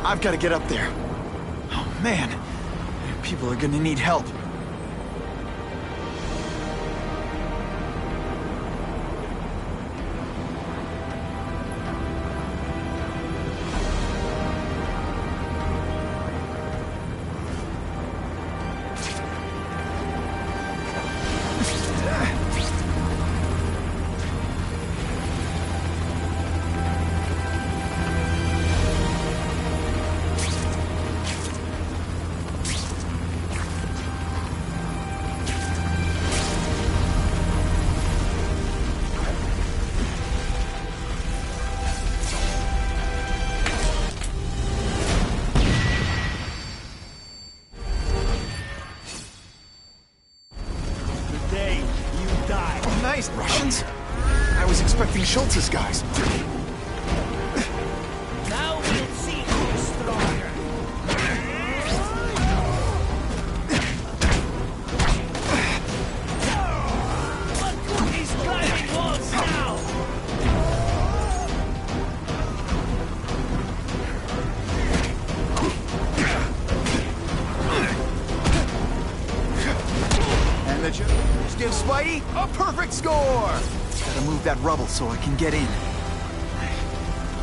I've got to get up there. Oh, man. People are gonna need help. Nice, Russians. I was expecting Schultz's guys. Now we'll see who's stronger. Look who's climbing walls now. And the just give Spidey a perfect score! Gotta move that rubble so I can get in.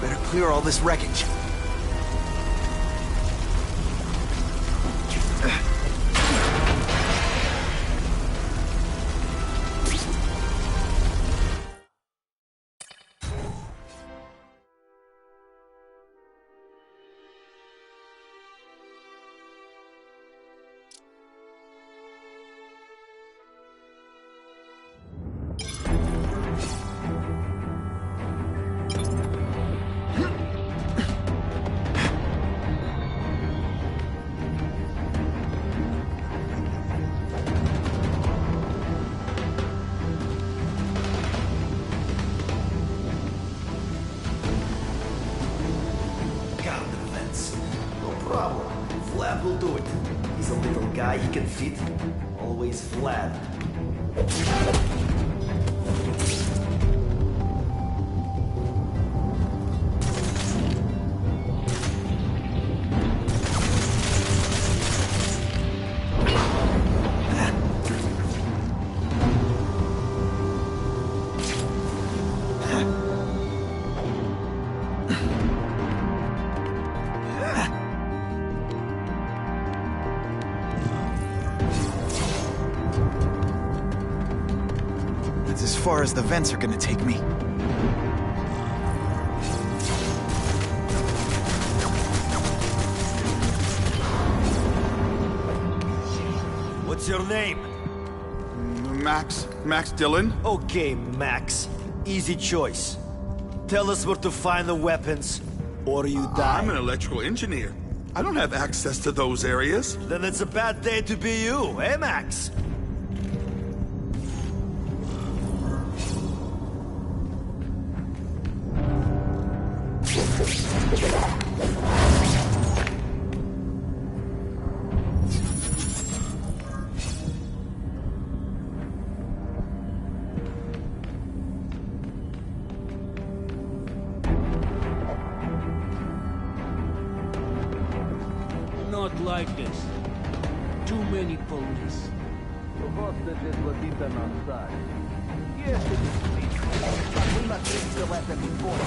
Better clear all this wreckage. Vlad will do it. He's a little guy, he can fit. Always Vlad. As far as the vents are gonna take me. What's your name? Max Dillon? Okay, Max. Easy choice. Tell us where to find the weapons, or you die. I'm an electrical engineer. I don't have access to those areas. Then it's a bad day to be you, eh, Max? Not like this. Too many police. The hostages were beaten outside. Yes, it is me. But we must reach the weapon before.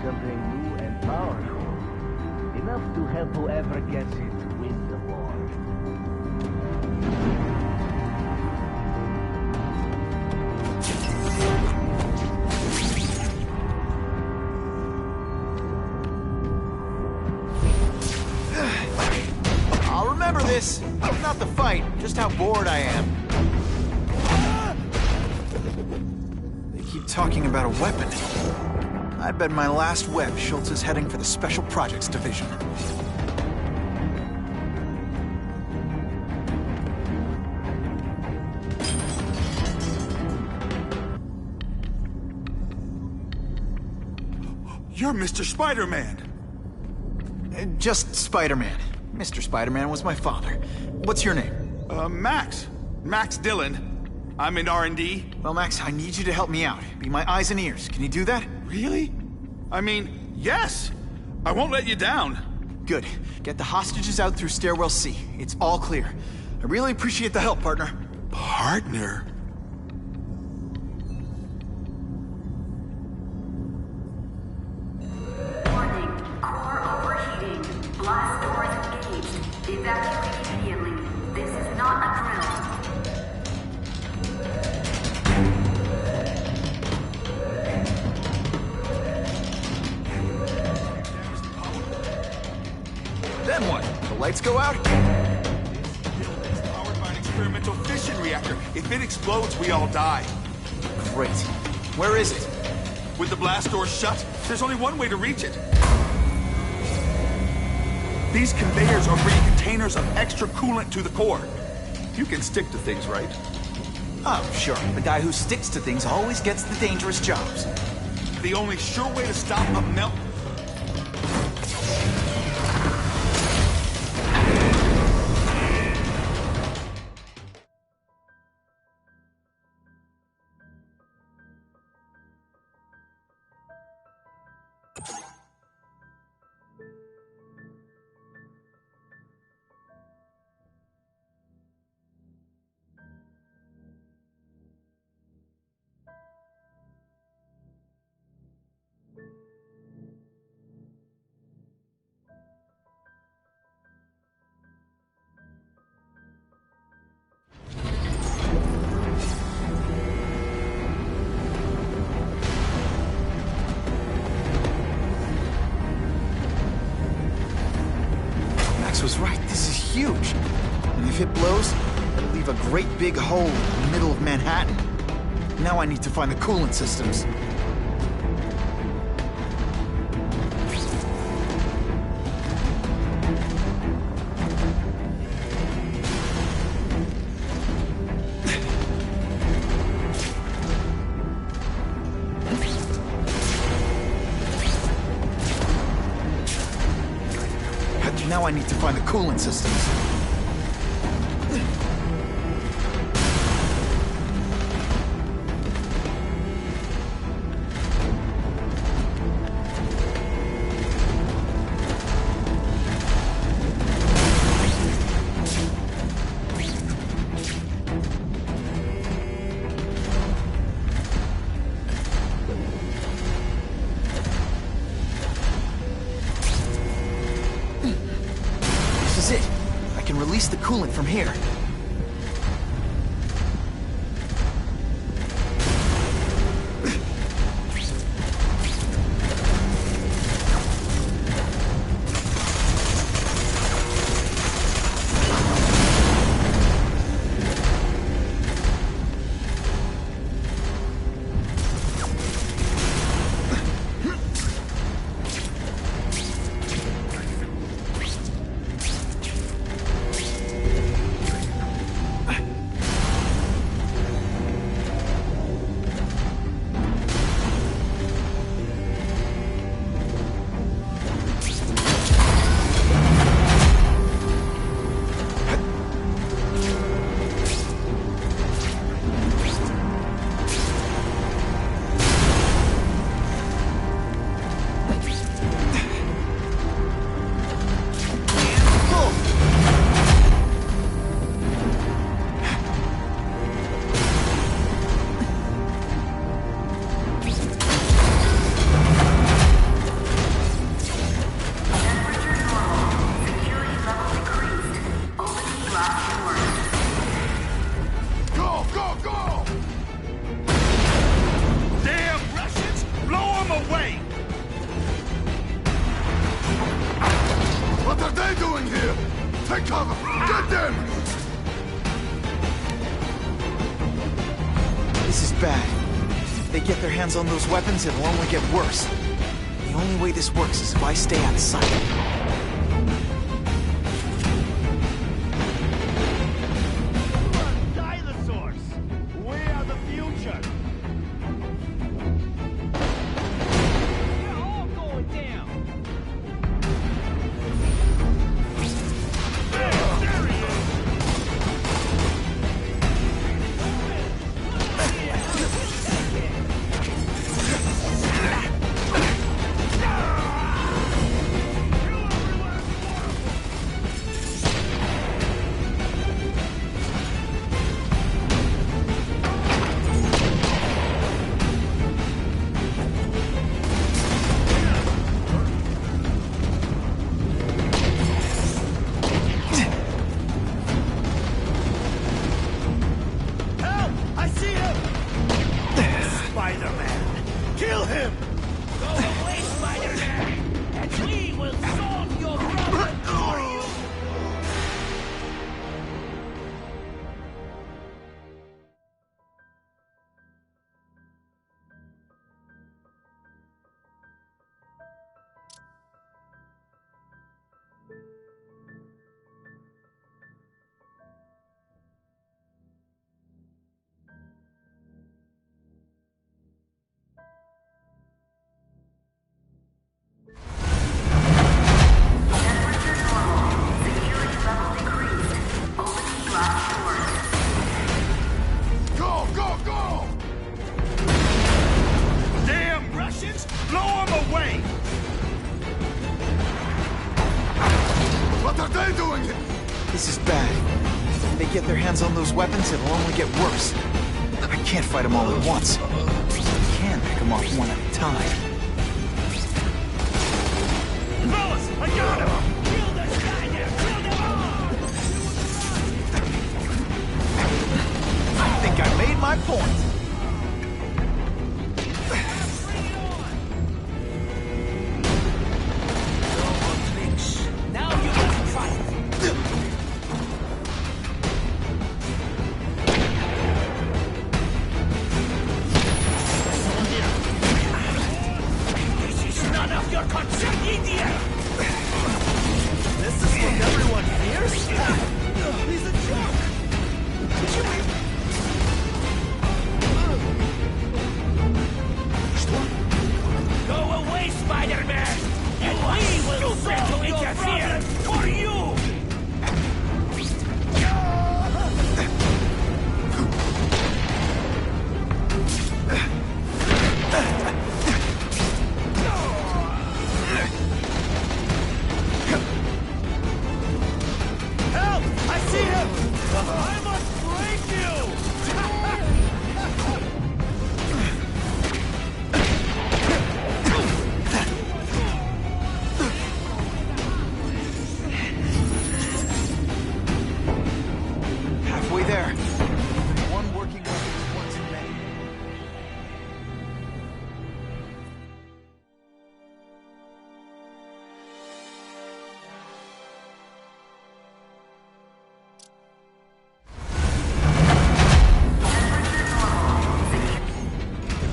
Something new and powerful. Enough to help whoever gets it win the war. I'll remember. remember this. Not the fight, just how bored I am. They keep talking about a weapon. I bet my last web Schultz is heading for the Special Projects Division. You're Mr. Spider-Man. Just Spider-Man. Mr. Spider-Man was my father. What's your name? Max. Max Dillon. I'm in R&D. Well, Max, I need you to help me out. Be my eyes and ears. Can you do that? Really? I mean, yes. I won't let you down. Good. Get the hostages out through Stairwell C. It's all clear. I really appreciate the help, partner. Partner? Warning, core overheating. Blast doors engaged. Evacuate immediately. This is not a drill. Then what? The lights go out? This building's powered by an experimental fission reactor. If it explodes, we all die. Great. Where is it? With the blast doors shut, there's only one way to reach it. These conveyors are bringing containers of extra coolant to the core. You can stick to things, right? Oh, sure. The guy who sticks to things always gets the dangerous jobs. The only sure way to stop a melt... Was right. This is huge. And if it blows, it'll leave a great big hole in the middle of Manhattan. Now I need to find the coolant systems. Now I need to find the coolant systems. Release the coolant from here. Take cover! Get them! This is bad. If they get their hands on those weapons, it'll only get worse. The only way this works is if I stay out of sight. Dinosaurs! We are the future! You're all going down! There he is! On those weapons, it'll only get worse. I can't fight them all at once. I can pick them off one at a time. Fellas, I got him! Kill this guy there! Kill them all! I think I made my point. Now you must fight! Your concern, idiot! This is what everyone fears? He's a joke! Go away, Spider-Man! And we will try to interfere for you!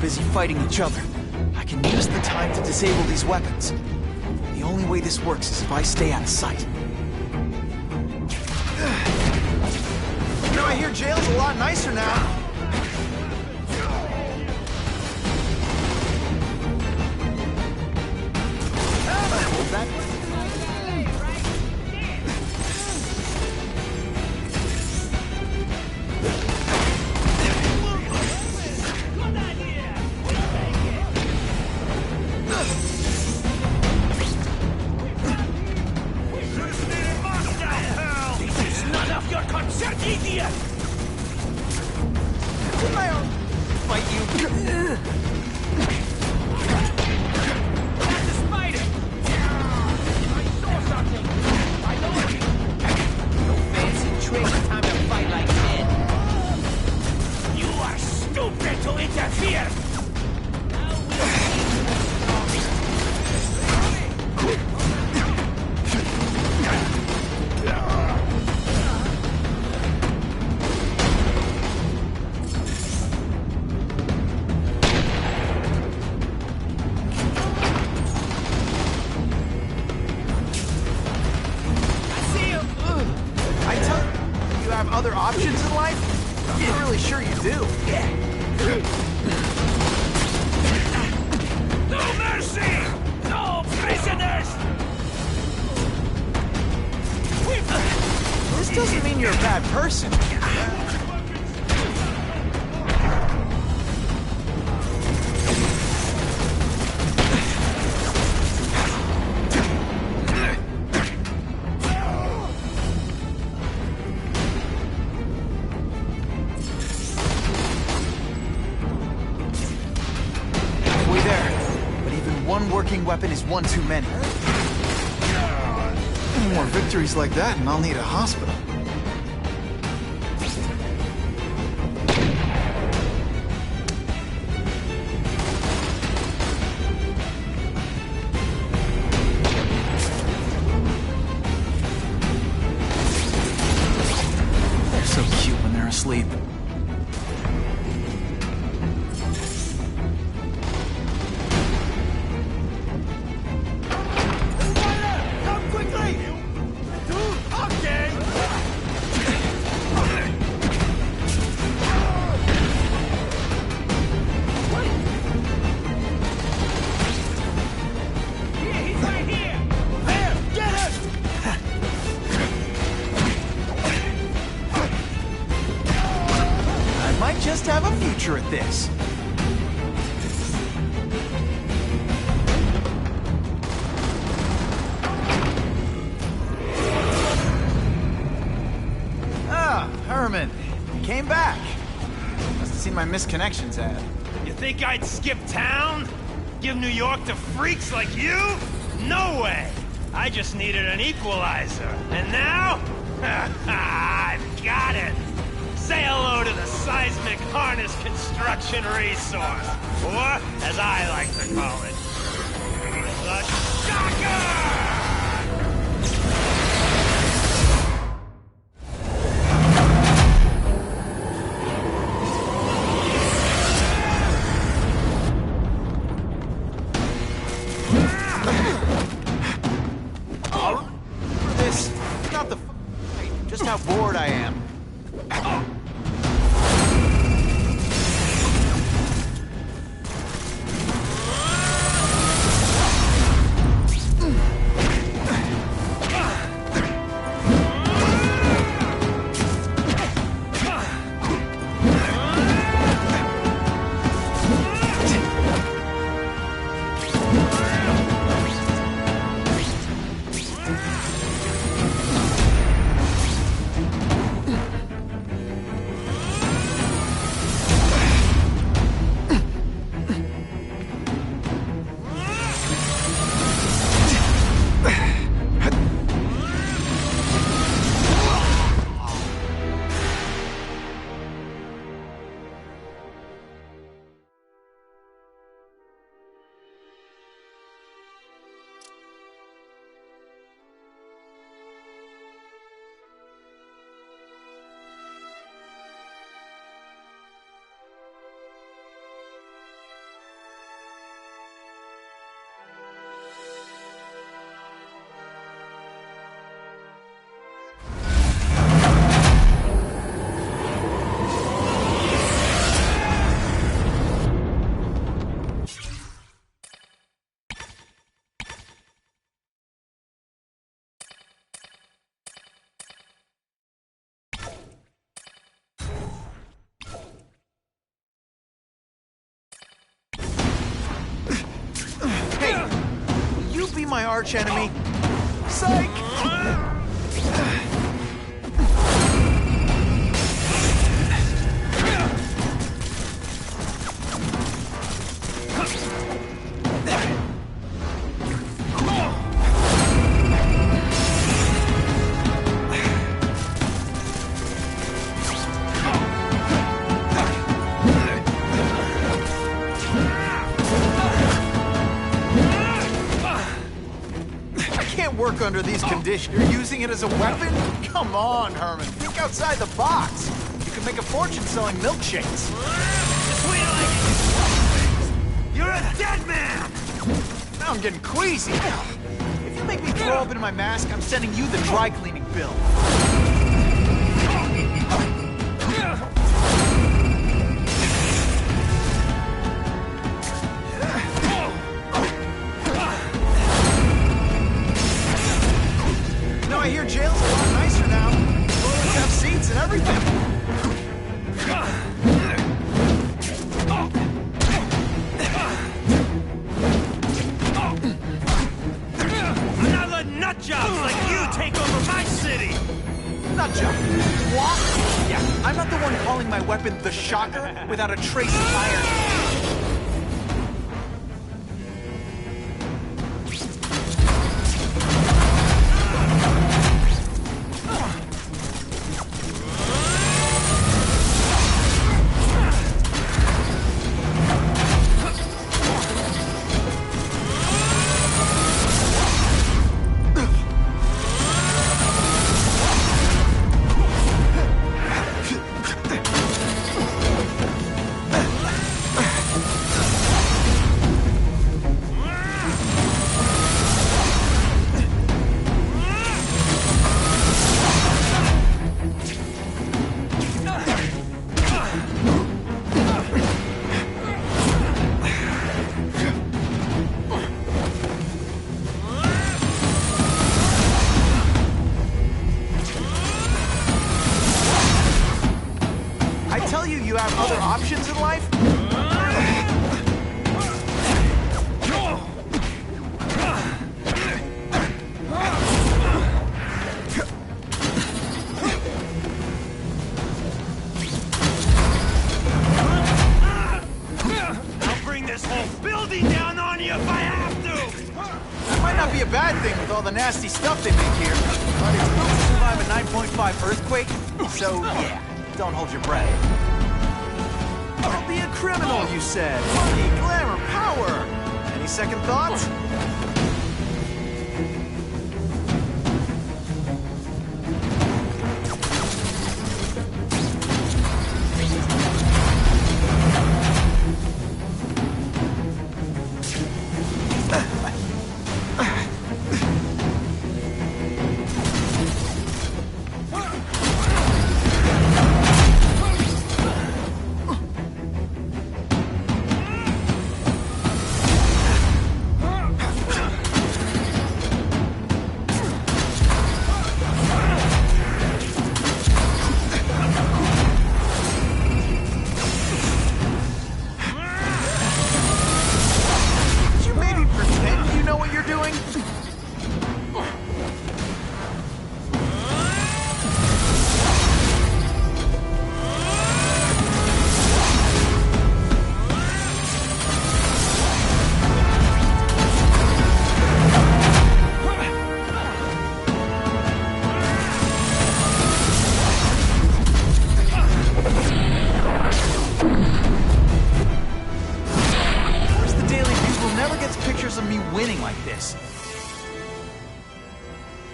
Busy fighting each other. I can use the time to disable these weapons. The only way this works is if I stay out of sight. You know, I hear jail's a lot nicer now. Hold that. Your concert, idiot! other options in life? I'm not really sure you do. No mercy! No prisoners! This doesn't mean you're a bad person. Halfway there. But even one working weapon is one too many. More victories like that and I'll need a hospital. They're so cute when they're asleep. Just have a future at this. Ah, Herman, you came back. Must have seen my missed connections ad. You think I'd skip town? Give New York to freaks like you? No way! I just needed an equalizer. And now? I've got it! Say hello to the seismic harness construction resource, or, as I like to call it, the Shocker! For this, not the fight, just how bored I am. My arch enemy. Psych! Work under these conditions. You're using it as a weapon? Come on, Herman. Think outside the box. You can make a fortune selling milkshakes. You're a dead man! Now I'm getting queasy. If you make me throw up into my mask, I'm sending you the dry cleaning bill. I hear jail's a lot nicer now. Toilets have seats and everything. I'm not letting nut jobs like you take over my city! Nut job. What? Yeah, I'm not the one calling my weapon the Shocker without a trace of irony. You have other options in life? I'll bring this whole building down on you if I have to! That might not be a bad thing with all the nasty stuff they make here. But it's built to survive a 9.5 earthquake, so yeah, don't hold your breath. Don't be a criminal, you said. Money, glamour, power. Any second thoughts?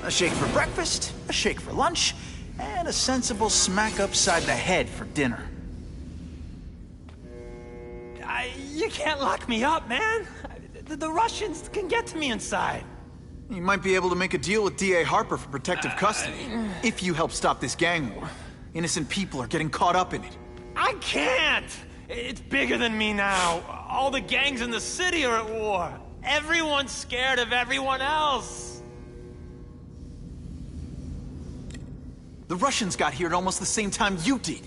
A shake for breakfast, a shake for lunch, and a sensible smack upside the head for dinner. You can't lock me up, man. The Russians can get to me inside. You might be able to make a deal with D.A. Harper for protective custody, if you help stop this gang war. Innocent people are getting caught up in it. I can't! It's bigger than me now. All the gangs in the city are at war. Everyone's scared of everyone else. The Russians got here at almost the same time you did.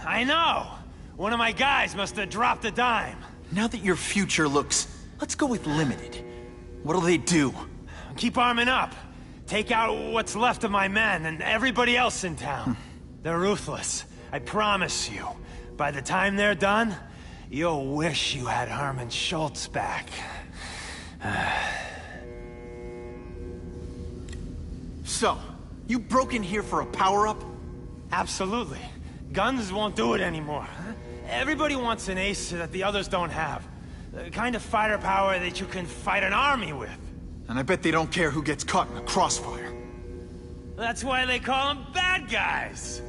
I know. One of my guys must have dropped a dime. Now that your future looks... let's go with limited. What'll they do? Keep arming up. Take out what's left of my men and everybody else in town. They're ruthless. I promise you. By the time they're done, you'll wish you had Herman Schultz back. So, you broke in here for a power-up? Absolutely. Guns won't do it anymore. Everybody wants an ace that the others don't have. The kind of firepower that you can fight an army with. And I bet they don't care who gets caught in the crossfire. That's why they call them bad guys.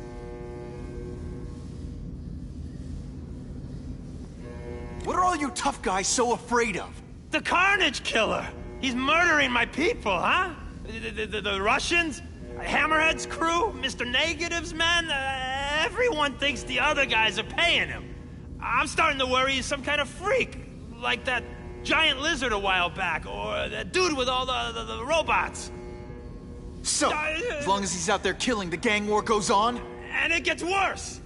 What are all you tough guys so afraid of? The Carnage Killer! He's murdering my people, huh? The Russians? Hammerhead's crew? Mr. Negative's men? Everyone thinks the other guys are paying him. I'm starting to worry he's some kind of freak. Like that giant lizard a while back, or that dude with all the robots. So, as long as he's out there killing, the gang war goes on? And it gets worse!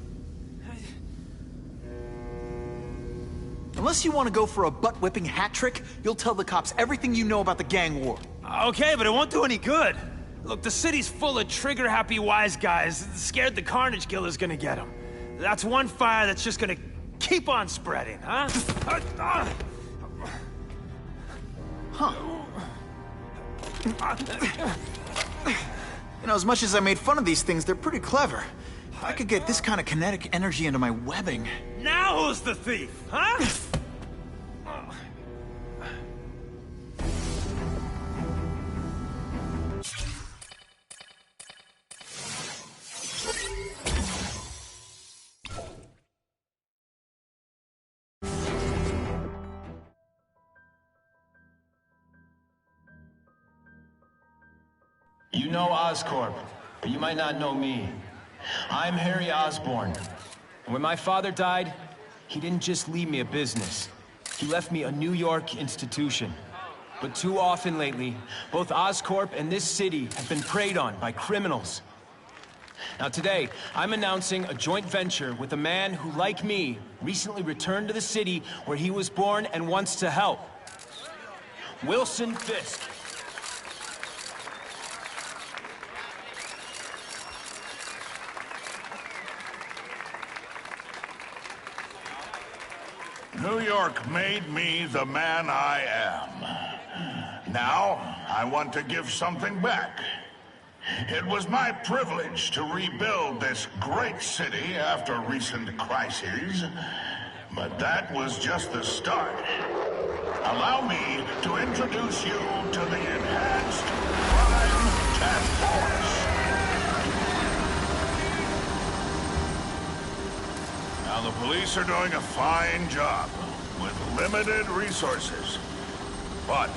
Unless you want to go for a butt-whipping hat trick, you'll tell the cops everything you know about the gang war. Okay, but it won't do any good. Look, the city's full of trigger-happy wise guys, scared the Carnage Killer's gonna get them. That's one fire that's just gonna keep on spreading, huh? You know, as much as I made fun of these things, they're pretty clever. If I could get this kind of kinetic energy into my webbing... Now who's the thief, huh? You know Oscorp, but you might not know me. I'm Harry Osborn. And when my father died, he didn't just leave me a business. He left me a New York institution. But too often lately, both Oscorp and this city have been preyed on by criminals. Now today, I'm announcing a joint venture with a man who, like me, recently returned to the city where he was born and wants to help. Wilson Fisk. New York made me the man I am. Now, I want to give something back. It was my privilege to rebuild this great city after recent crises, but that was just the start. Allow me to introduce you to the Enhanced Crime Task Force. Now, the police are doing a fine job with limited resources. But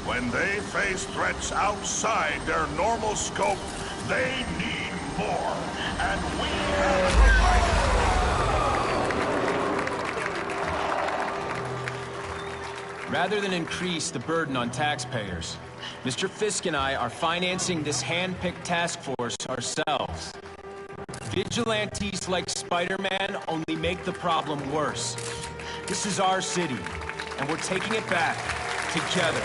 when they face threats outside their normal scope, they need more. And we have provided. Rather than increase the burden on taxpayers, Mr. Fisk and I are financing this hand-picked task force ourselves. Vigilantes like Spider-Man only make the problem worse. This is our city, and we're taking it back together.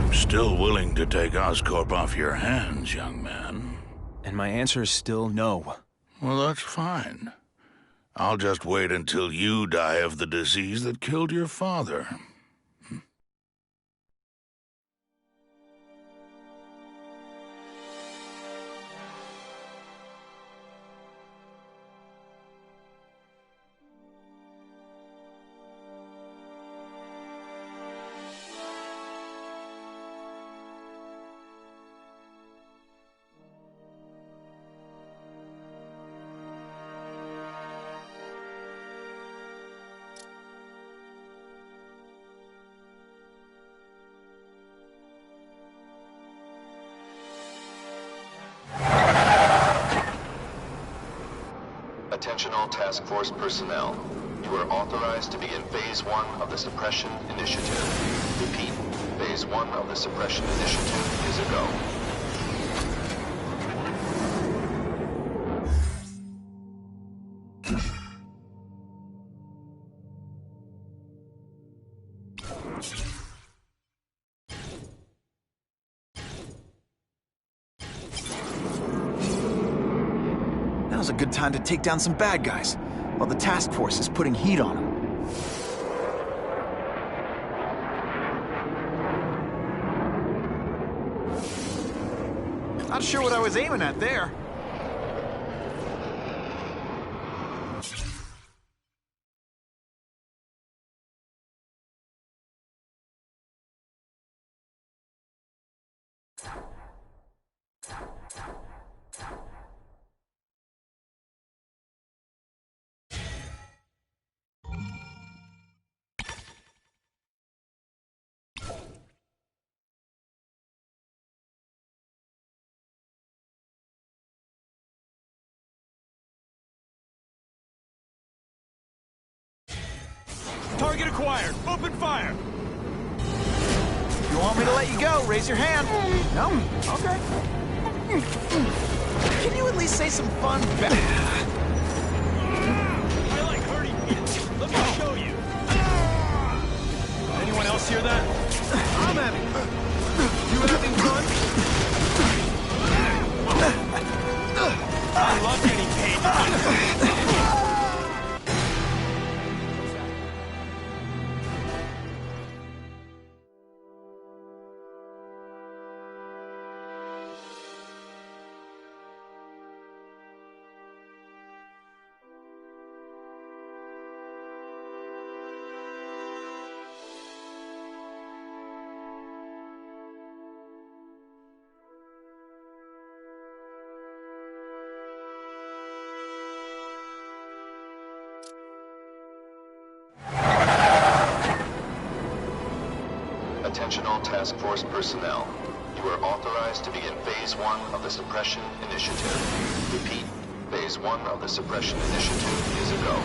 I'm still willing to take Oscorp off your hands, young man. And my answer is still no. Well, that's fine. I'll just wait until you die of the disease that killed your father. Attention all task force personnel. You are authorized to begin Phase 1 of the Suppression Initiative. Repeat, Phase 1 of the Suppression Initiative is a go. Now's a good time to take down some bad guys, while the task force is putting heat on them. Not sure what I was aiming at there. Target acquired. Open fire. let you go, raise your hand. No? Okay. Can you at least say some fun back? I like hurting people. Let me show you. Anyone else hear that? I'm having fun. You having fun? I love getting paid. Attention all task force personnel. You are authorized to begin Phase 1 of the Suppression Initiative. Repeat, Phase 1 of the Suppression Initiative is a go.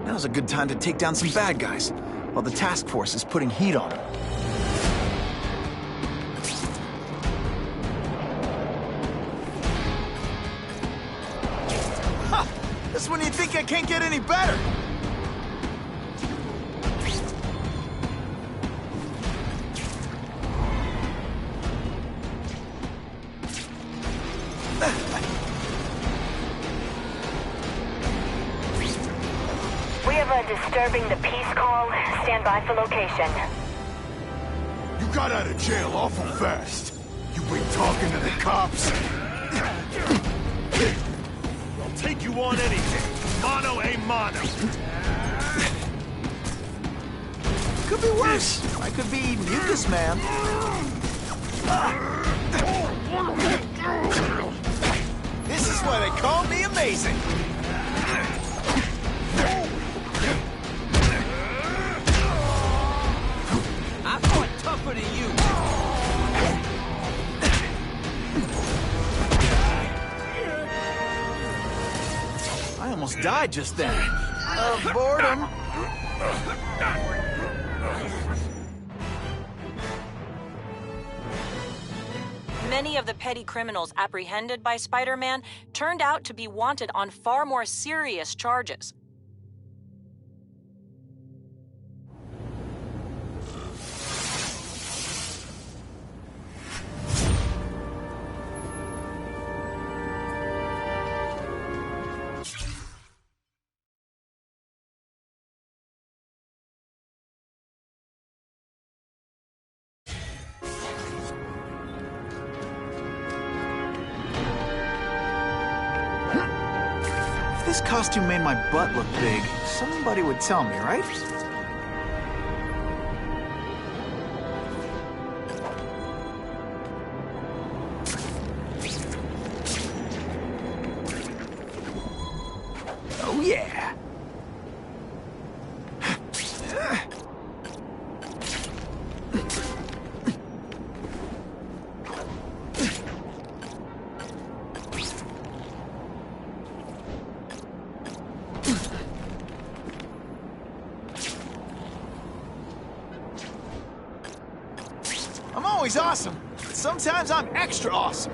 Now's a good time to take down some bad guys, while the task force is putting heat on them. Ha! This is when you think I can't get any better! We have a disturbing the peace call. Stand by for location. You got out of jail awful fast. You been talking to the cops? I'll take you on anything. Mano a mano. Could be worse. I could be Mucus Man. This is why they call me amazing. I fought tougher than you. I almost died just then. Of boredom. Many of the petty criminals apprehended by Spider-Man turned out to be wanted on far more serious charges. If this costume made my butt look big, somebody would tell me, right? Oh yeah! I'm always awesome, but sometimes I'm extra awesome.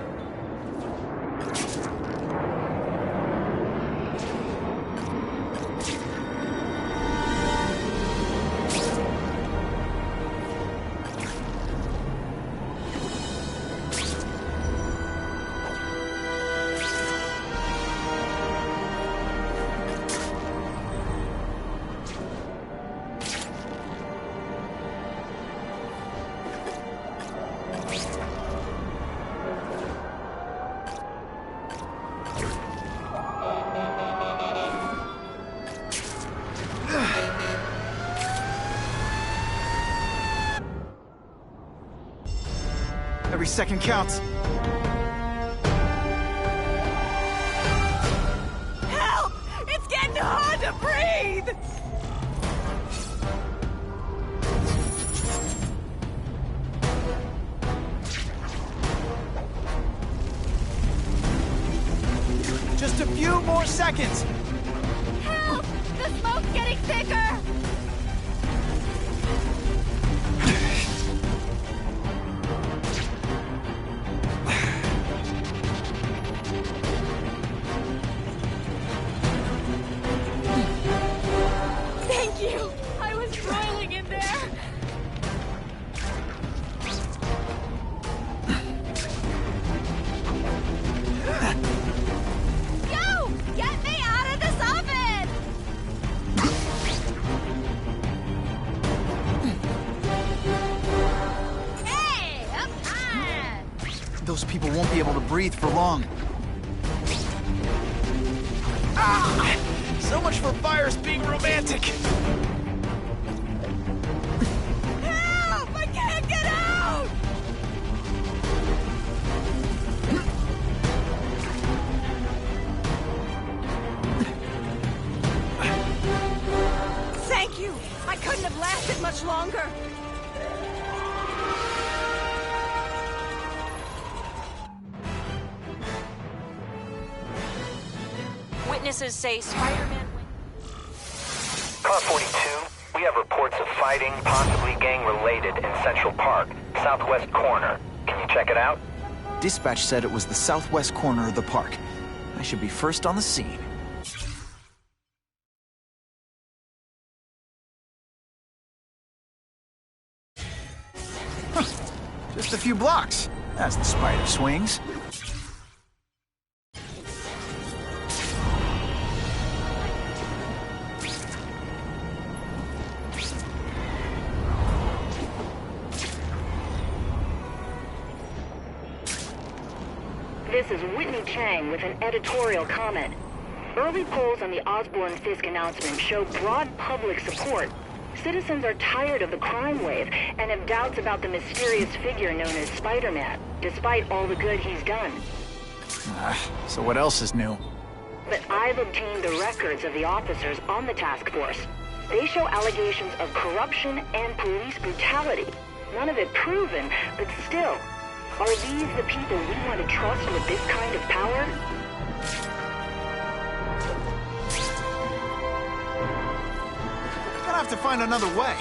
Every second counts. Help! It's getting hard to breathe! more seconds! Help! The smoke's getting thicker! Thank you! I was broiling in there! Yo! Get me out of this oven! Hey! Up high! Those people won't be able to breathe for long. Ah! So much for fires being romantic! Help! I can't get out! Thank you! I couldn't have lasted much longer. Witnesses say Spider-Man Car 42, we have reports of fighting, possibly gang-related, in Central Park, southwest corner. Can you check it out? Dispatch said it was the southwest corner of the park. I should be first on the scene. Huh. Just a few blocks, as the spider swings. This is Whitney Chang with an editorial comment. Early polls on the Osborne-Fisk announcement show broad public support. Citizens are tired of the crime wave and have doubts about the mysterious figure known as Spider-Man, despite all the good he's done. So what else is new? But I've obtained the records of the officers on the task force. They show allegations of corruption and police brutality. None of it proven, but still. Are these the people we want to trust with this kind of power? Gonna have to find another way.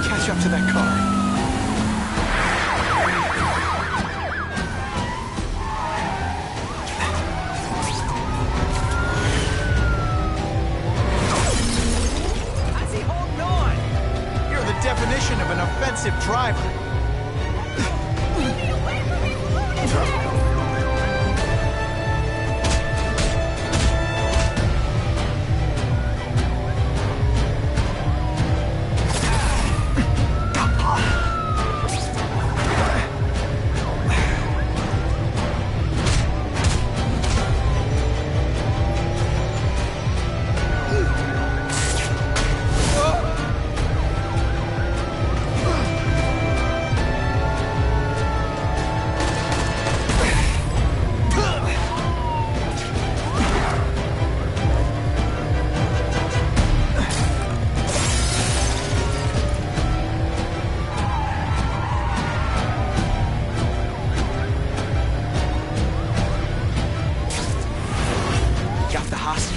Catch up to that car. How's he holding on? You're the definition of an offensive driver.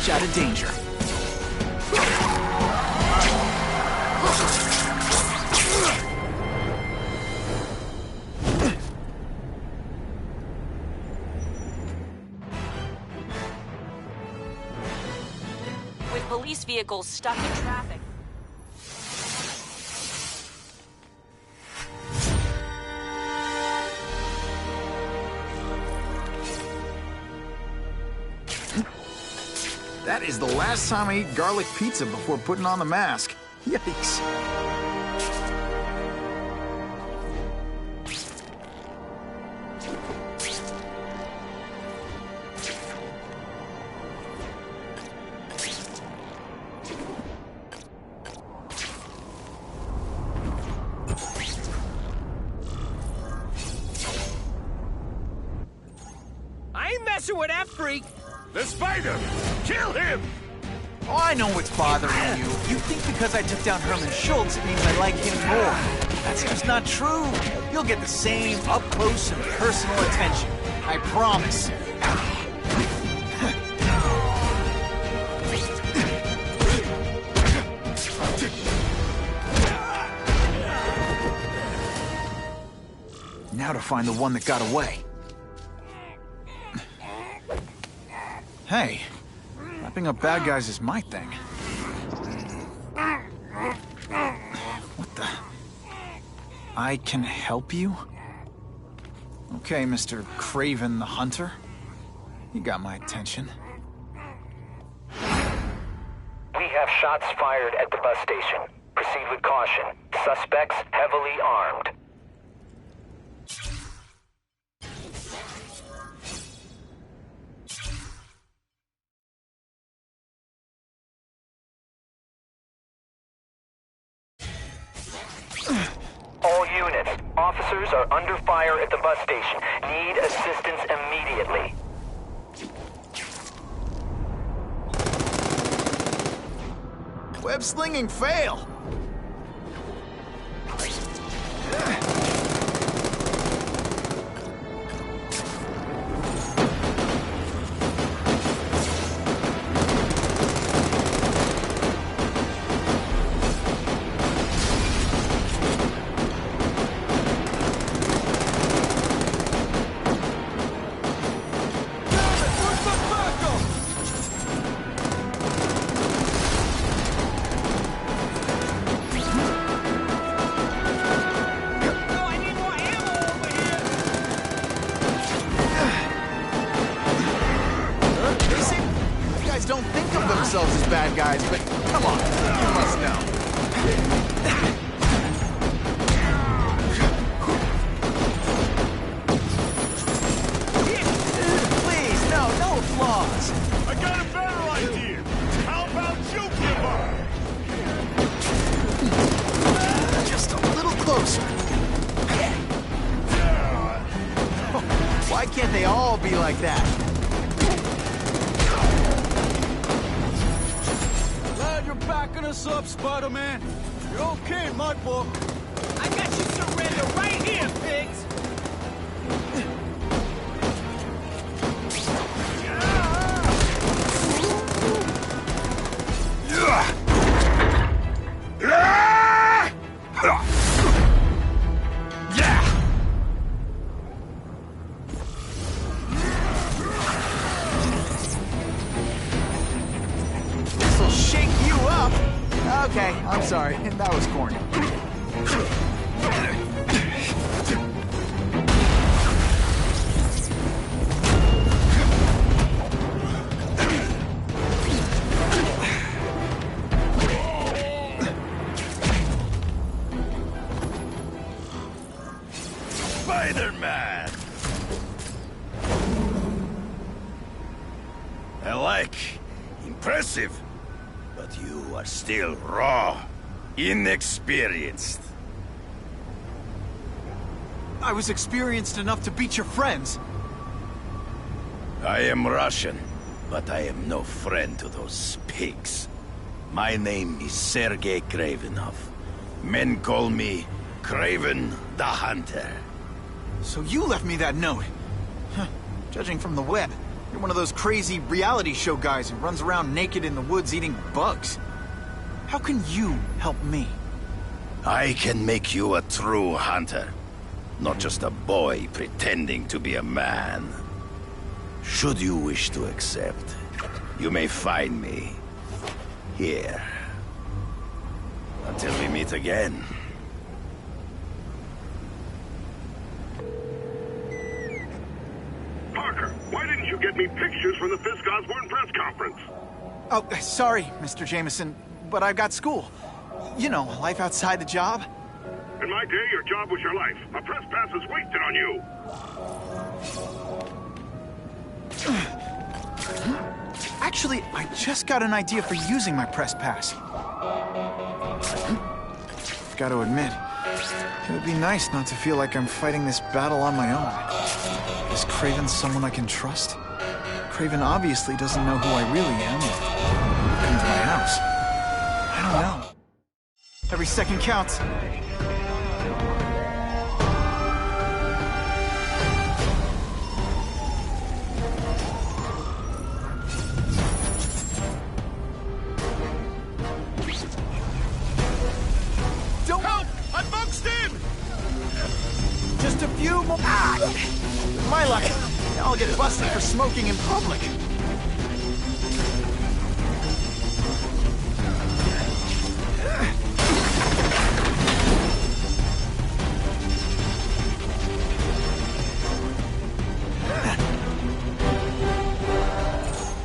Out of danger. with police vehicles stuck in traffic. That is the last time I ate garlic pizza before putting on the mask. Yikes. I ain't messing with that freak. The spider! Kill him! Oh, I know what's bothering you. You think because I took down Herman Schultz, it means I like him more. That's just not true. You'll get the same up-close and personal attention. I promise. Now to find the one that got away. Hey, wrapping up bad guys is my thing. What the? I can help you? Okay, Mr. Craven the Hunter. You got my attention. We have shots fired at the bus station. Proceed with caution. Suspects heavily armed. All units, officers are under fire at the bus station. Need assistance immediately. Web slinging fail! As bad guys, but come on, you must know. Please, no applause. I got a better idea. How about you give up? Just a little closer. Why can't they all be like that? Backing us up, Spider-Man. You're okay in my book. I got you surrender right here, pigs! Okay, I'm sorry. That was corny. Spider-Man! I like. Impressive. But you are still raw, inexperienced. I was experienced enough to beat your friends. I am Russian, but I am no friend to those pigs. My name is Sergei Kravenov. Men call me Craven the Hunter. So you left me that note. Huh. Judging from the web, you're one of those crazy reality show guys who runs around naked in the woods eating bugs. How can you help me? I can make you a true hunter. Not just a boy pretending to be a man. Should you wish to accept, you may find me here. Until we meet again. Parker, why didn't you get me pictures from the Fisk Osborn press conference? Oh, sorry, Mr. Jameson, but I've got school. You know, life outside the job. In my day, your job was your life. A press pass is wasted on you. Actually, I just got an idea for using my press pass. Got to admit, it would be nice not to feel like I'm fighting this battle on my own. Is Craven someone I can trust? Craven obviously doesn't know who I really am. Come to my house. I don't know. Every second counts. Don't help! I'm boxed in! Just a few more. Ah! My luck. I'll get busted for smoking in public.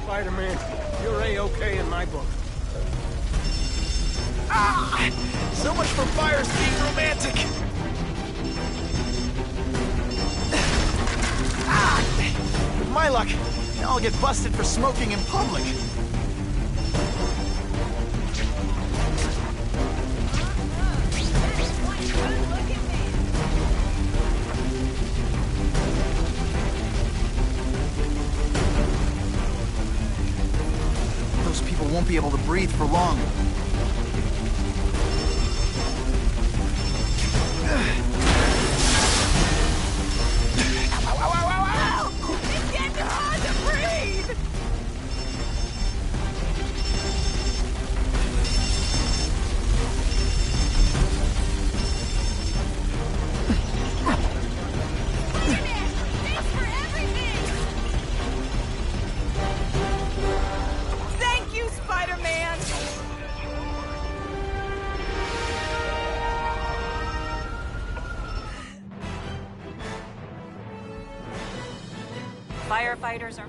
Spider-Man, you're A-okay in my book. Ah! So much for fires being romantic. Ah! With my luck, I'll get busted for smoking in public. Those people won't be able to breathe for long. Firefighters are...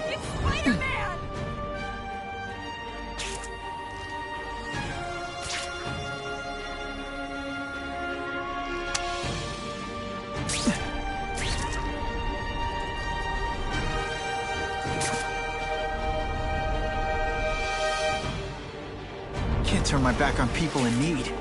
It's Spider-Man! Can't turn my back on people in need.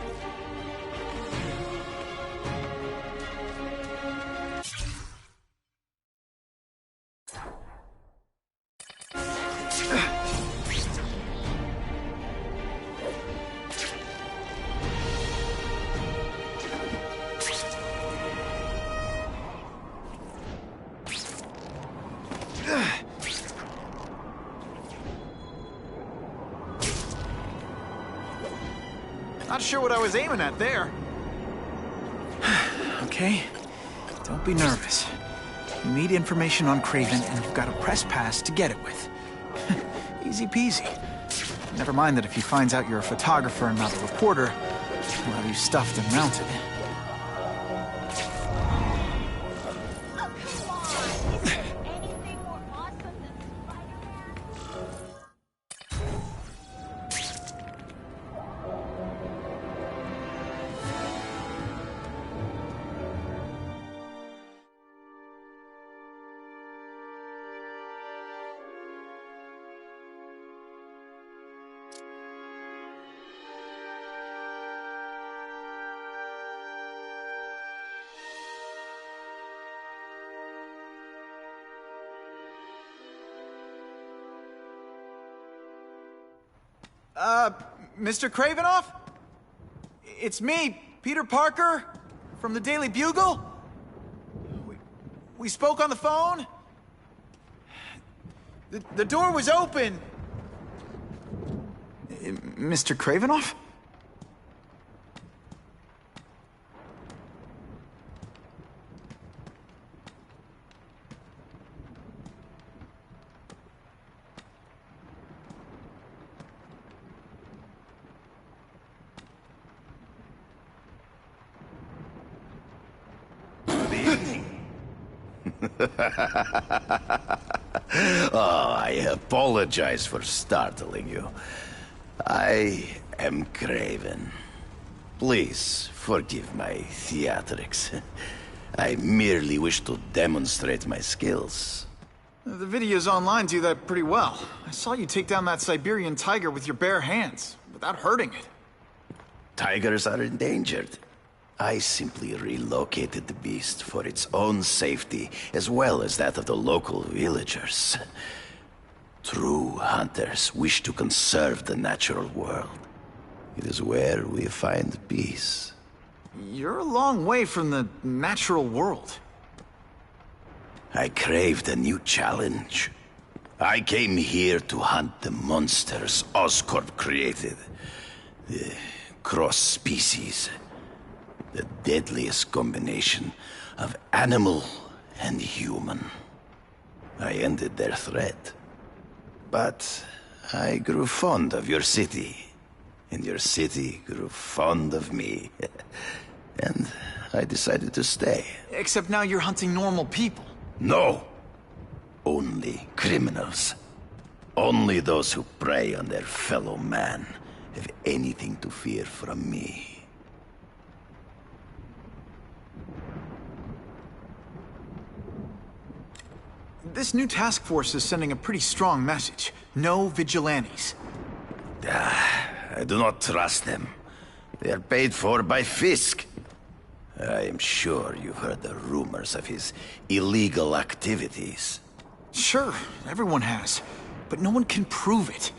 Not sure what I was aiming at there. Okay, don't be nervous. You need information on Craven, and you've got a press pass to get it with. Easy peasy. Never mind that if he finds out you're a photographer and not a reporter, he'll have you stuffed and mounted. Mr. Kravinoff? It's me, Peter Parker, from the Daily Bugle. We spoke on the phone. The door was open. Mr. Kravinoff? Oh, I apologize for startling you. I am Craven. Please forgive my theatrics. I merely wish to demonstrate my skills. The videos online do that pretty well. I saw you take down that Siberian tiger with your bare hands, without hurting it. Tigers are endangered. I simply relocated the beast for its own safety, as well as that of the local villagers. True hunters wish to conserve the natural world. It is where we find peace. You're a long way from the natural world. I craved a new challenge. I came here to hunt the monsters Oscorp created. The cross-species. The deadliest combination of animal and human. I ended their threat. But I grew fond of your city. And your city grew fond of me. And I decided to stay. Except now you're hunting normal people. No. Only criminals. Only those who prey on their fellow man have anything to fear from me. This new task force is sending a pretty strong message. No vigilantes. I do not trust them. They are paid for by Fisk. I am sure you've heard the rumors of his illegal activities. Sure, everyone has. But no one can prove it.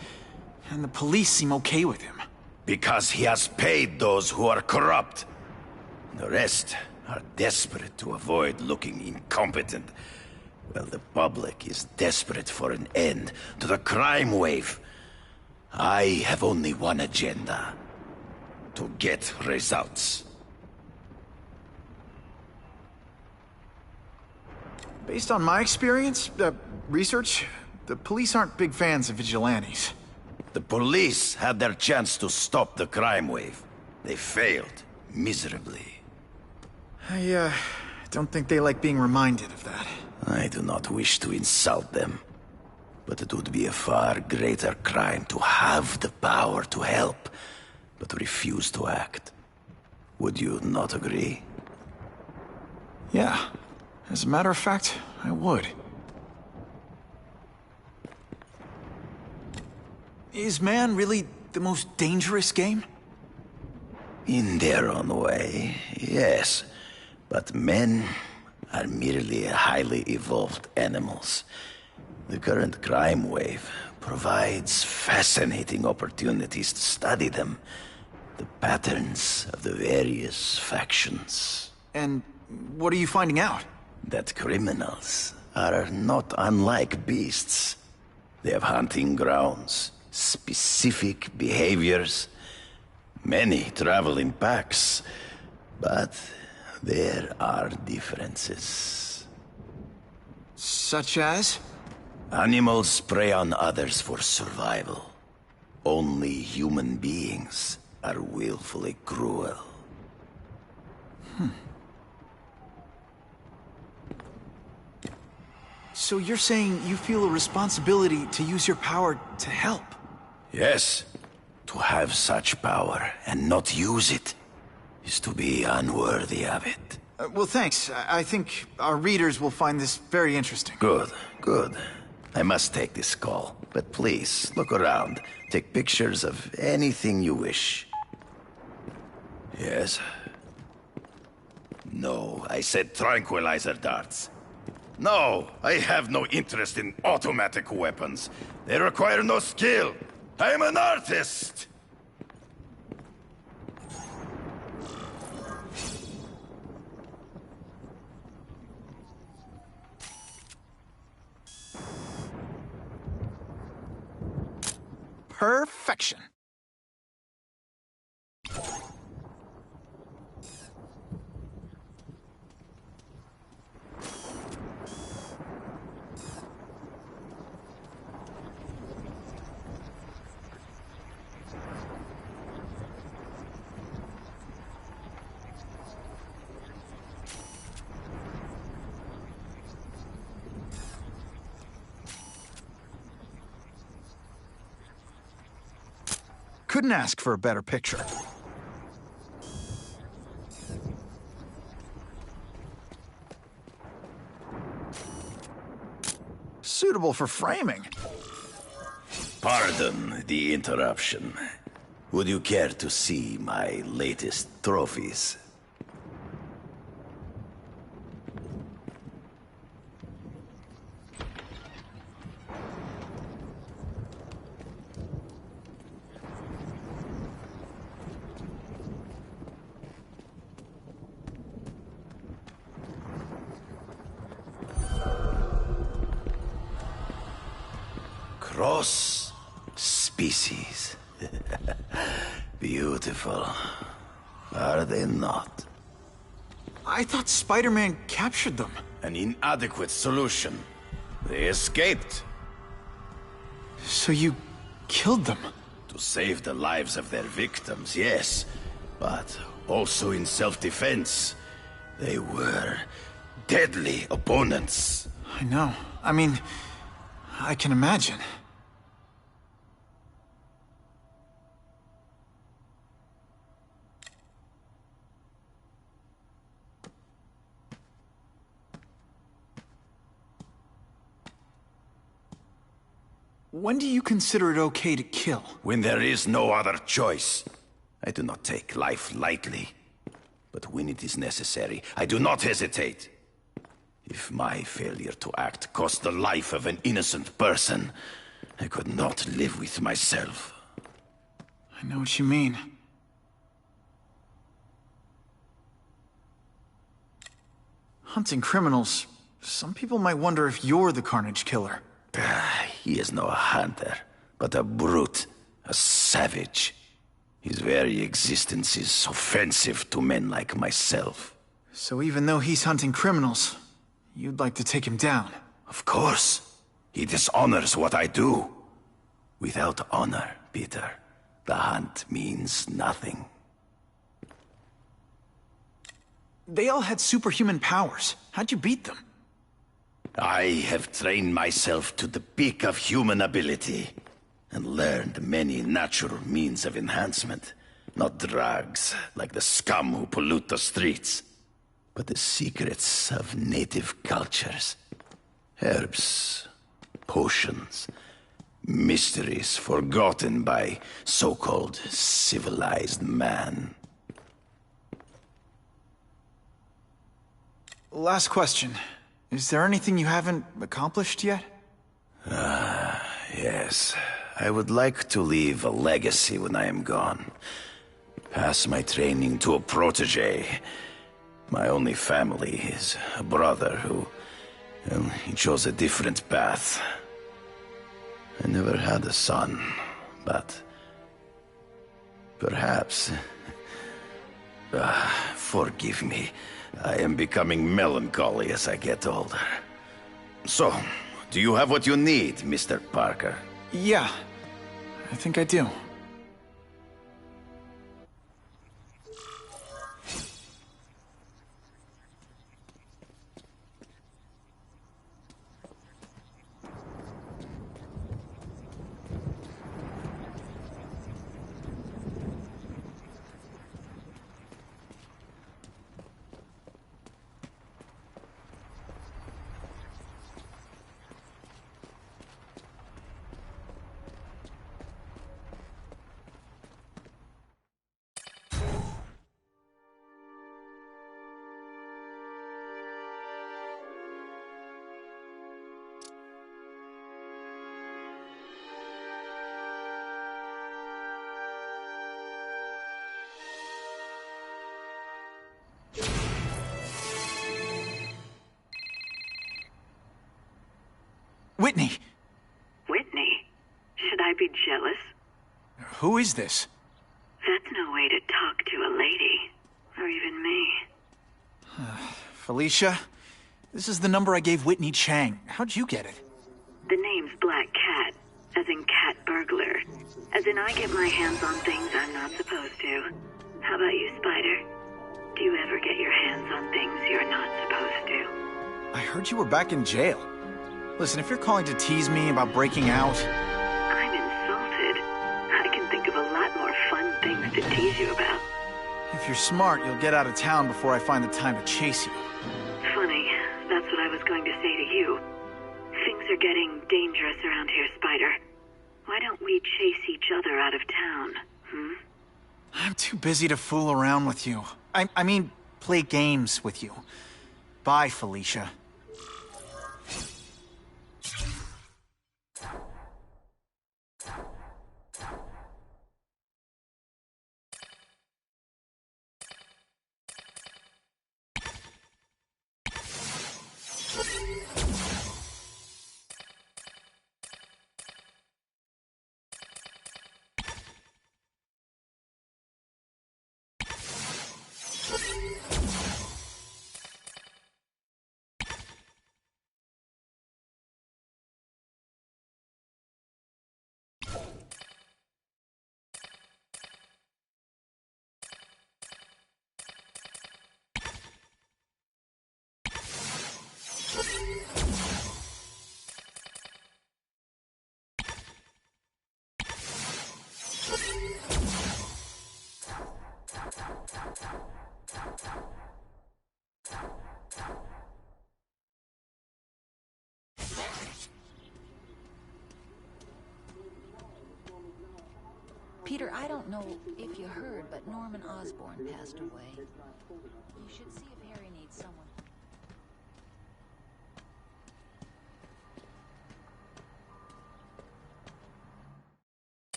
And the police seem okay with him. Because he has paid those who are corrupt. The rest are desperate to avoid looking incompetent. Well, the public is desperate for an end to the crime wave. I have only one agenda. To get results. Based on my experience, research, the police aren't big fans of vigilantes. The police had their chance to stop the crime wave. They failed miserably. I don't think they like being reminded of that. I do not wish to insult them, but it would be a far greater crime to have the power to help, but refuse to act. Would you not agree? Yeah. As a matter of fact, I would. Is man really the most dangerous game? In their own way, yes. But men are merely highly evolved animals. The current crime wave provides fascinating opportunities to study them. The patterns of the various factions. And what are you finding out? That criminals are not unlike beasts. They have hunting grounds, specific behaviors. Many travel in packs, but there are differences. Such as? Animals prey on others for survival. Only human beings are willfully cruel. So you're saying you feel a responsibility to use your power to help? Yes. To have such power and not use it is to be unworthy of it. Well, thanks. I think our readers will find this very interesting. Good, good. I must take this call, but please, look around. Take pictures of anything you wish. Yes? No, I said tranquilizer darts. No, I have no interest in automatic weapons. They require no skill. I am an artist! Perfection. Couldn't ask for a better picture. Suitable for framing. Pardon the interruption. Would you care to see my latest trophies? Cross species. Beautiful. Are they not? I thought Spider-Man captured them. An inadequate solution. They escaped. So you killed them? To save the lives of their victims, yes. But also in self-defense. They were deadly opponents. I know. I mean, I can imagine. When do you consider it okay to kill? When there is no other choice. I do not take life lightly. But when it is necessary, I do not hesitate. If my failure to act cost the life of an innocent person, I could not live with myself. I know what you mean. Hunting criminals, some people might wonder if you're the Carnage Killer. He is no hunter, but a brute, a savage. His very existence is offensive to men like myself. So even though he's hunting criminals, you'd like to take him down? Of course. He dishonors what I do. Without honor, Peter, the hunt means nothing. They all had superhuman powers. How'd you beat them? I have trained myself to the peak of human ability, and learned many natural means of enhancement. Not drugs, like the scum who pollute the streets, but the secrets of native cultures. Herbs, potions, mysteries forgotten by so-called civilized man. Last question. Is there anything you haven't accomplished yet? Yes. I would like to leave a legacy when I am gone. Pass my training to a protege. My only family is a brother who... well, he chose a different path. I never had a son, but... perhaps... forgive me. I am becoming melancholy as I get older. So, do you have what you need, Mr. Parker? Yeah, I think I do. Whitney! Whitney? Should I be jealous? Who is this? That's no way to talk to a lady. Or even me. Felicia? This is the number I gave Whitney Chang. How'd you get it? The name's Black Cat, as in cat burglar. As in I get my hands on things I'm not supposed to. How about you, Spider? Do you ever get your hands on things you're not supposed to? I heard you were back in jail. Listen, if you're calling to tease me about breaking out... I'm insulted. I can think of a lot more If you're smart, you'll get out of town before I find the time to chase you. Funny. That's what I was going to say to you. Things are getting dangerous around here, Spider. Why don't we chase each other out of town, hmm? I'm too busy to fool around with you. I mean, play games with you. Bye, Felicia. Peter, I don't know if you heard, but Norman Osborn passed away. You should see if Harry needs someone.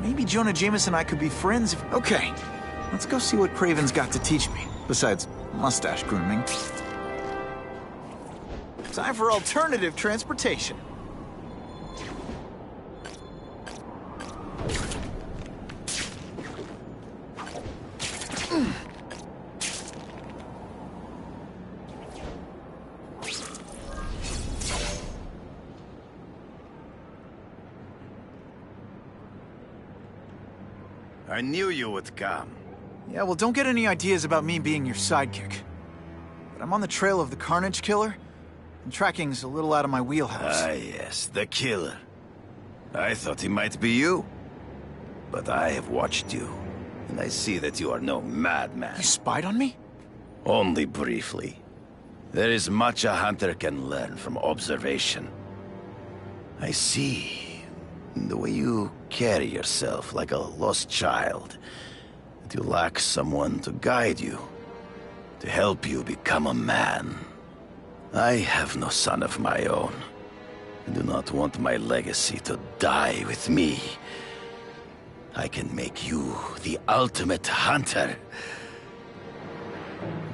Maybe Jonah Jameson and I could be friends if... Okay, let's go see what Craven's got to teach me, besides mustache grooming. Time for alternative transportation. I knew you would come. Yeah, well, don't get any ideas about me being your sidekick. But I'm on the trail of the Carnage Killer, and tracking's a little out of my wheelhouse. Ah, yes, the killer. I thought he might be you. But I have watched you, and I see that you are no madman. You spied on me? Only briefly. There is much a hunter can learn from observation. I see the way you carry yourself like a lost child, that you lack someone to guide you, to help you become a man. I have no son of my own. I do not want my legacy to die with me. I can make you the ultimate hunter.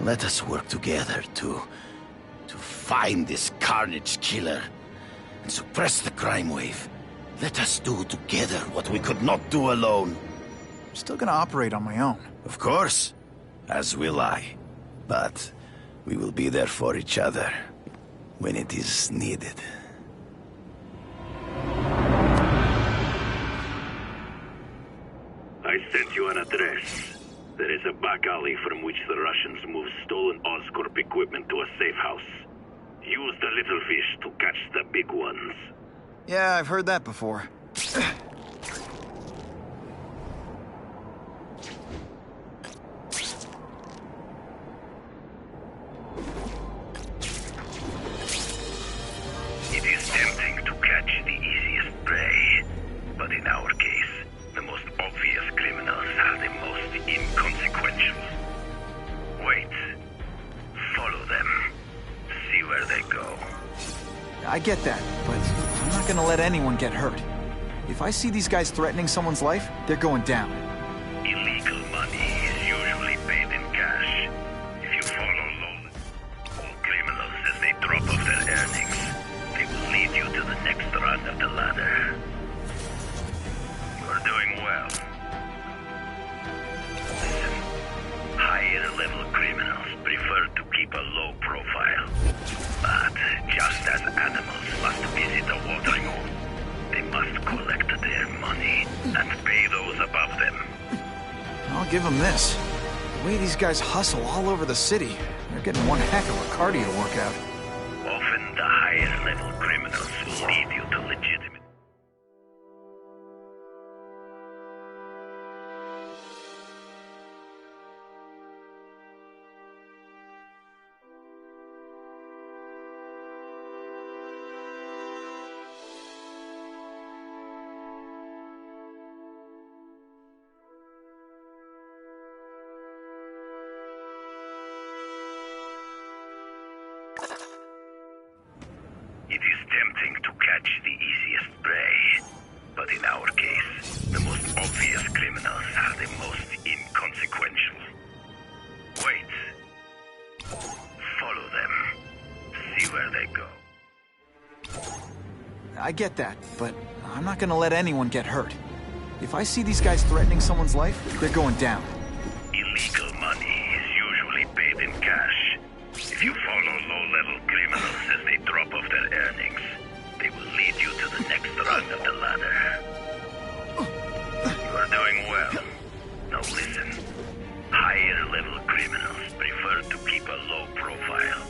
Let us work together to find this Carnage Killer and suppress the crime wave. Let us do together what we could not do alone. I'm still gonna operate on my own. Of course, as will I. But we will be there for each other when it is needed. I sent you an address. There is a back alley from which the Russians move stolen Oscorp equipment to a safe house. Use the little fish to catch the big ones. Yeah, I've heard that before. It is tempting to catch the easiest prey, but in our case, the most obvious criminals are the most inconsequential. Wait. Follow them. See where they go. I get that, but I'm not gonna let anyone get hurt. If I see these guys threatening someone's life, they're going down. Illegal money is usually paid in cash. If you follow all criminals as they drop off their earnings, they will lead you to the next run of the ladder. give them this. The way these guys hustle all over the city, they're getting one heck of a cardio workout. Often the higher level criminals will lead you to legitimate... It is tempting to catch the easiest prey, but in our case, the most obvious criminals are the most inconsequential. Wait. Follow them. See where they go. I get that, but I'm not gonna let anyone get hurt. If I see these guys threatening someone's life, they're going down. Illegal money is usually paid in cash. If you follow low-level criminals as they drop off their earnings, they will lead you to the next rung of the ladder. You are doing well. Now listen. Higher-level criminals prefer to keep a low profile.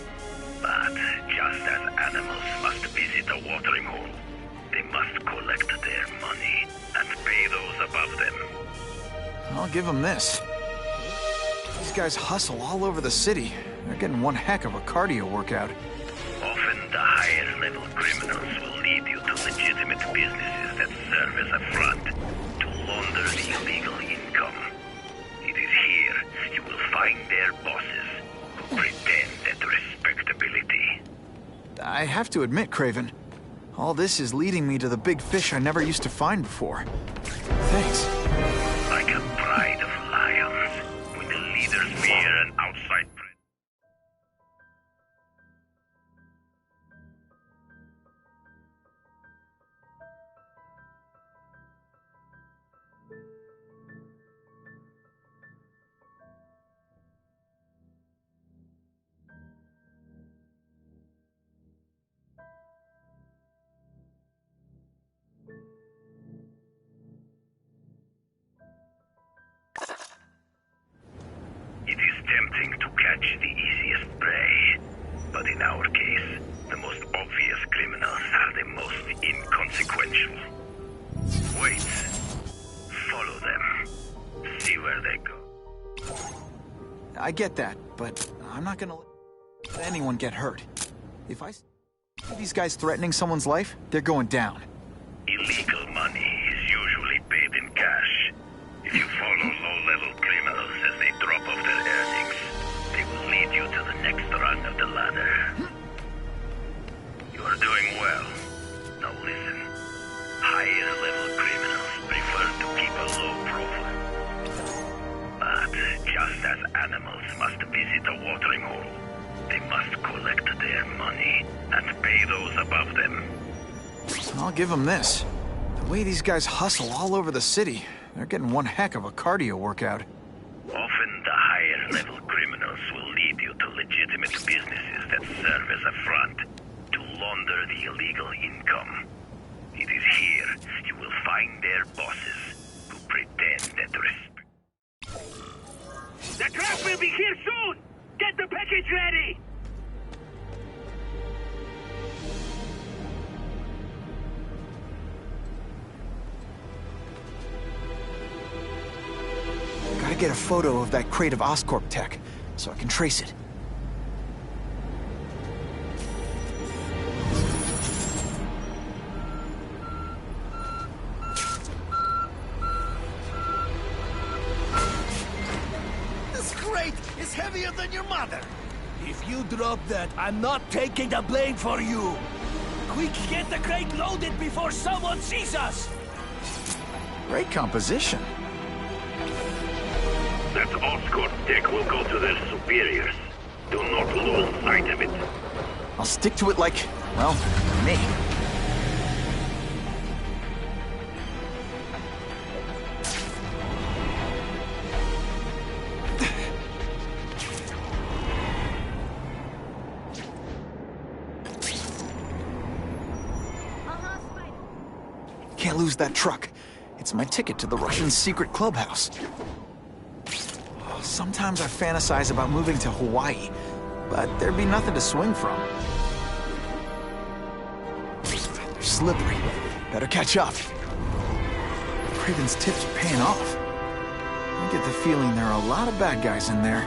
But just as animals must visit a watering hole, they must collect their money and pay those above them. I'll give them this. These guys hustle all over the city. They're getting one heck of a cardio workout. Often the higher-level criminals will lead you to legitimate businesses that serve as a front to launder the illegal income. It is here you will find their bosses who pretend at respectability. I have to admit, Craven, all this is leading me to the big fish I never used to find before. Thanks. Like a pride of lions, when the leaders fear an outside threat. It is tempting to catch the easiest prey, but in our case, the most obvious criminals are the most inconsequential. Wait. Follow them. See where they go. I get that, but I'm not gonna let anyone get hurt. If I see these guys threatening someone's life, they're going down. Illegal money is usually paid in cash. If you follow low-level criminals as they drop off their earnings, they will lead you to the next rung of the ladder. You are doing well. Now listen. Higher-level criminals prefer to keep a low profile. But just as animals must visit a watering hole, they must collect their money and pay those above them. I'll give them this. The way these guys hustle all over the city, they're getting one heck of a cardio workout. Often the higher-level criminals will lead you to legitimate businesses that serve as a front to launder the illegal income. It is here you will find their bosses who pretend at respect. The truck will be here soon! Get the package ready! Gotta get a photo of that crate of Oscorp tech, so I can trace it. This crate is heavier than your mother! If you drop that, I'm not taking the blame for you! Quick, get the crate loaded before someone sees us! Great composition. That Oscorp tech will go to their superiors. Do not lose sight of it. I'll stick to it like, well, me. Can't lose that truck. It's my ticket to the Russian secret clubhouse. Sometimes I fantasize about moving to Hawaii, but there'd be nothing to swing from. They're slippery. Better catch up. Craven's tips are paying off. I get the feeling there are a lot of bad guys in there.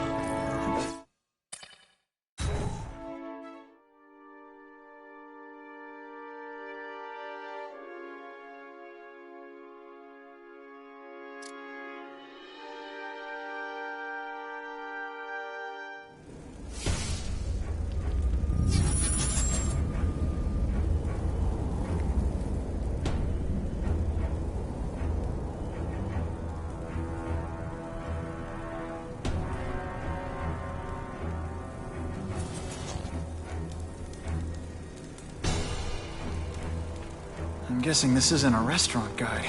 I'm guessing this isn't a restaurant guide.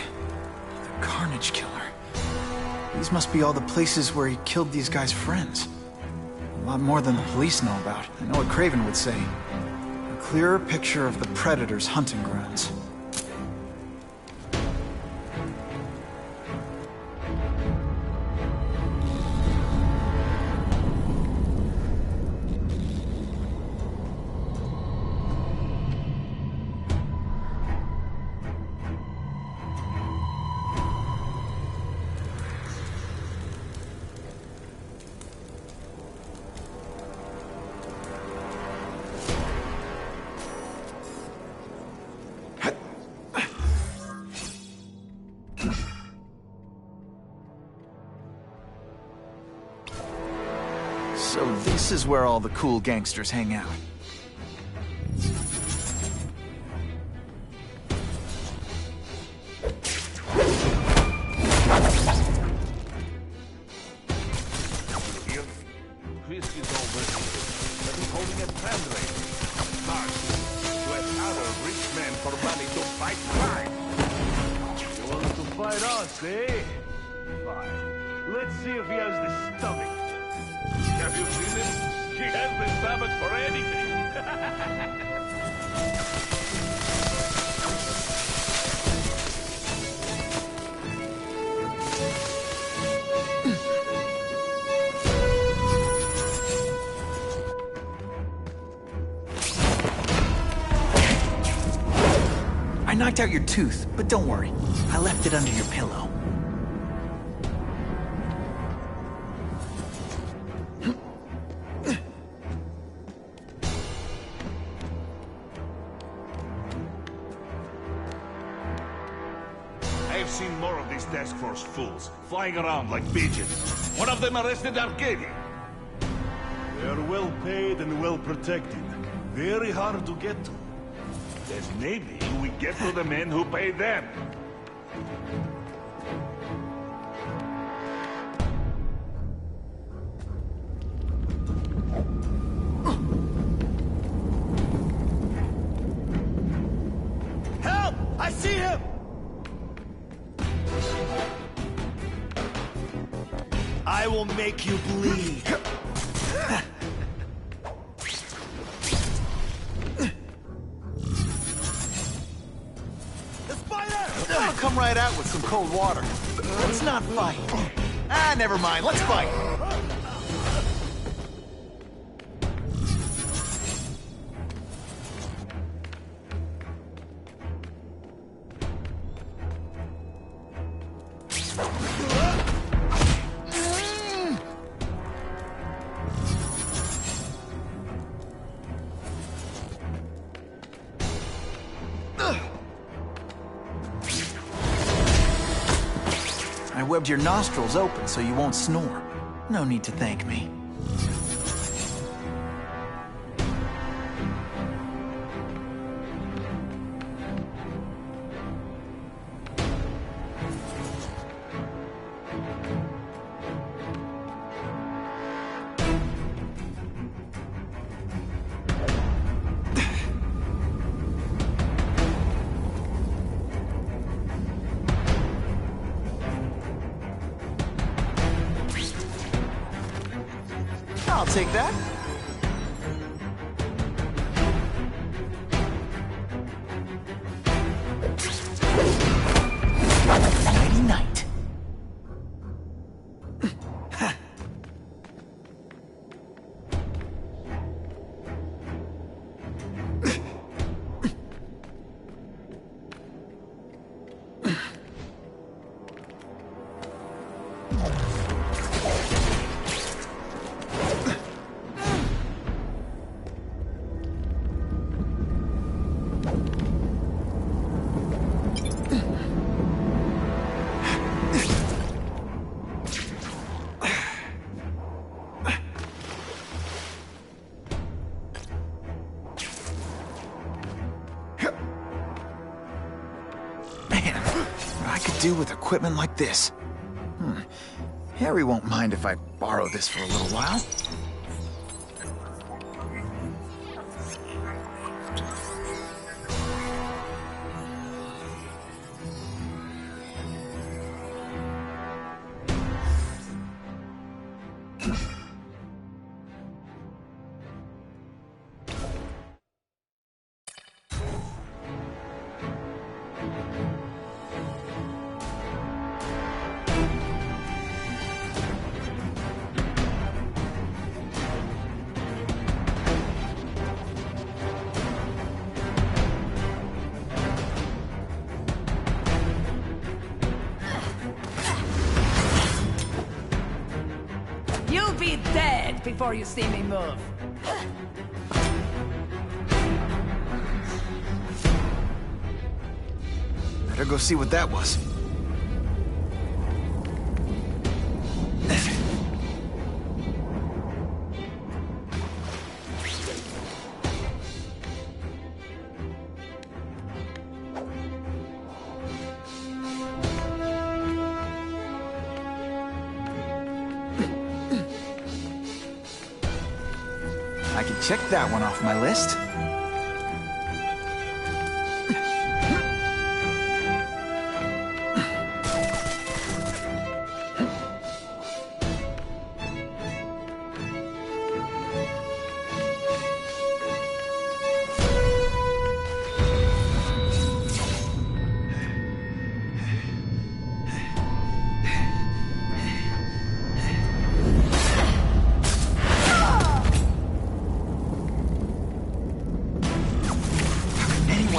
The Carnage Killer. These must be all the places where he killed these guys' friends. A lot more than the police know about. I know what Craven would say. A clearer picture of the Predator's hunting grounds. So this is where all the cool gangsters hang out. Chris is over, but he's holding a family. Mark, to empower rich men for money to fight crime. You want to fight us, eh? Fine. Let's see if he has the stomach. Have you seen him? He has the stomach for anything. I knocked out your tooth, but don't worry. I left it under your pillow. I've seen more of these Taskeforce fools, flying around like pigeons. One of them arrested Arcadia. They are well paid and well protected. Very hard to get to. Then maybe we get to the men who pay them. Help! I see him! I will make you bleed. I'll come right out with some cold water. Let's not fight. Ah, never mind. Let's fight. I webbed your nostrils open so you won't snore. No need to thank me. I'll take that. Nighty night. do with equipment like this? Harry won't mind if I borrow this for a little while. You'll be dead before you see me move. Better go see what that was. I can check that one off my list.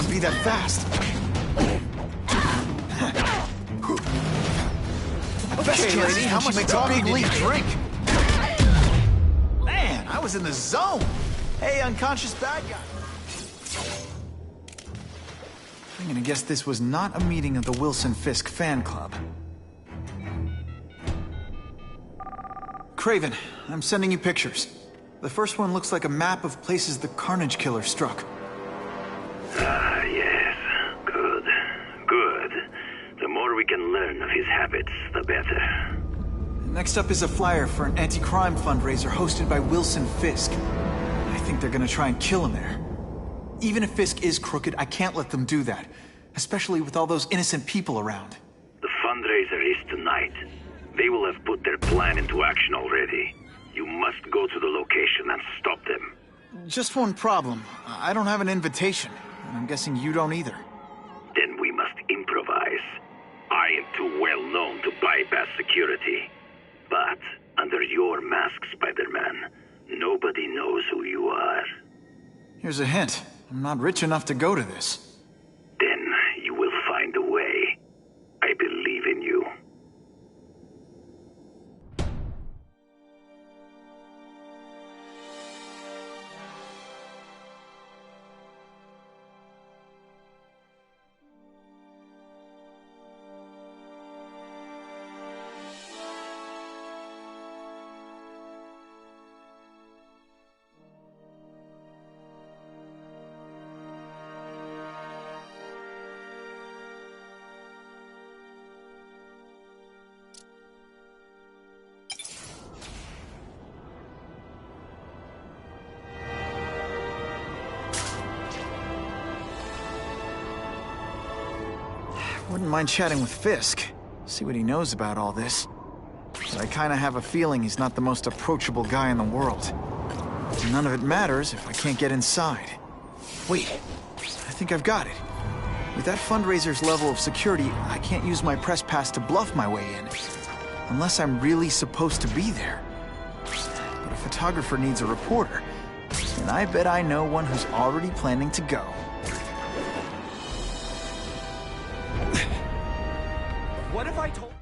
Be that fast. Okay, lady, how much talking did you drink? Man, I was in the zone. Hey, unconscious bad guy. I'm gonna guess this was not a meeting of the Wilson Fisk fan club. Craven, I'm sending you pictures. The first one looks like a map of places the Carnage Killer struck. Yes. Good. Good. The more we can learn of his habits, the better. Next up is a flyer for an anti-crime fundraiser hosted by Wilson Fisk. I think they're gonna try and kill him there. Even if Fisk is crooked, I can't let them do that. Especially with all those innocent people around. The fundraiser is tonight. They will have put their plan into action already. You must go to the location and stop them. Just one problem. I don't have an invitation. And I'm guessing you don't either. Then we must improvise. I am too well known to bypass security. But under your mask, Spider-Man, nobody knows who you are. Here's a hint. I'm not rich enough to go to this. Then you will find a way. I believe in you. Wouldn't mind chatting with Fisk. See what he knows about all this. But I kinda have a feeling he's not the most approachable guy in the world. None of it matters if I can't get inside. Wait, I think I've got it. With that fundraiser's level of security, I can't use my press pass to bluff my way in. Unless I'm really supposed to be there. But a photographer needs a reporter. And I bet I know one who's already planning to go. What if I told...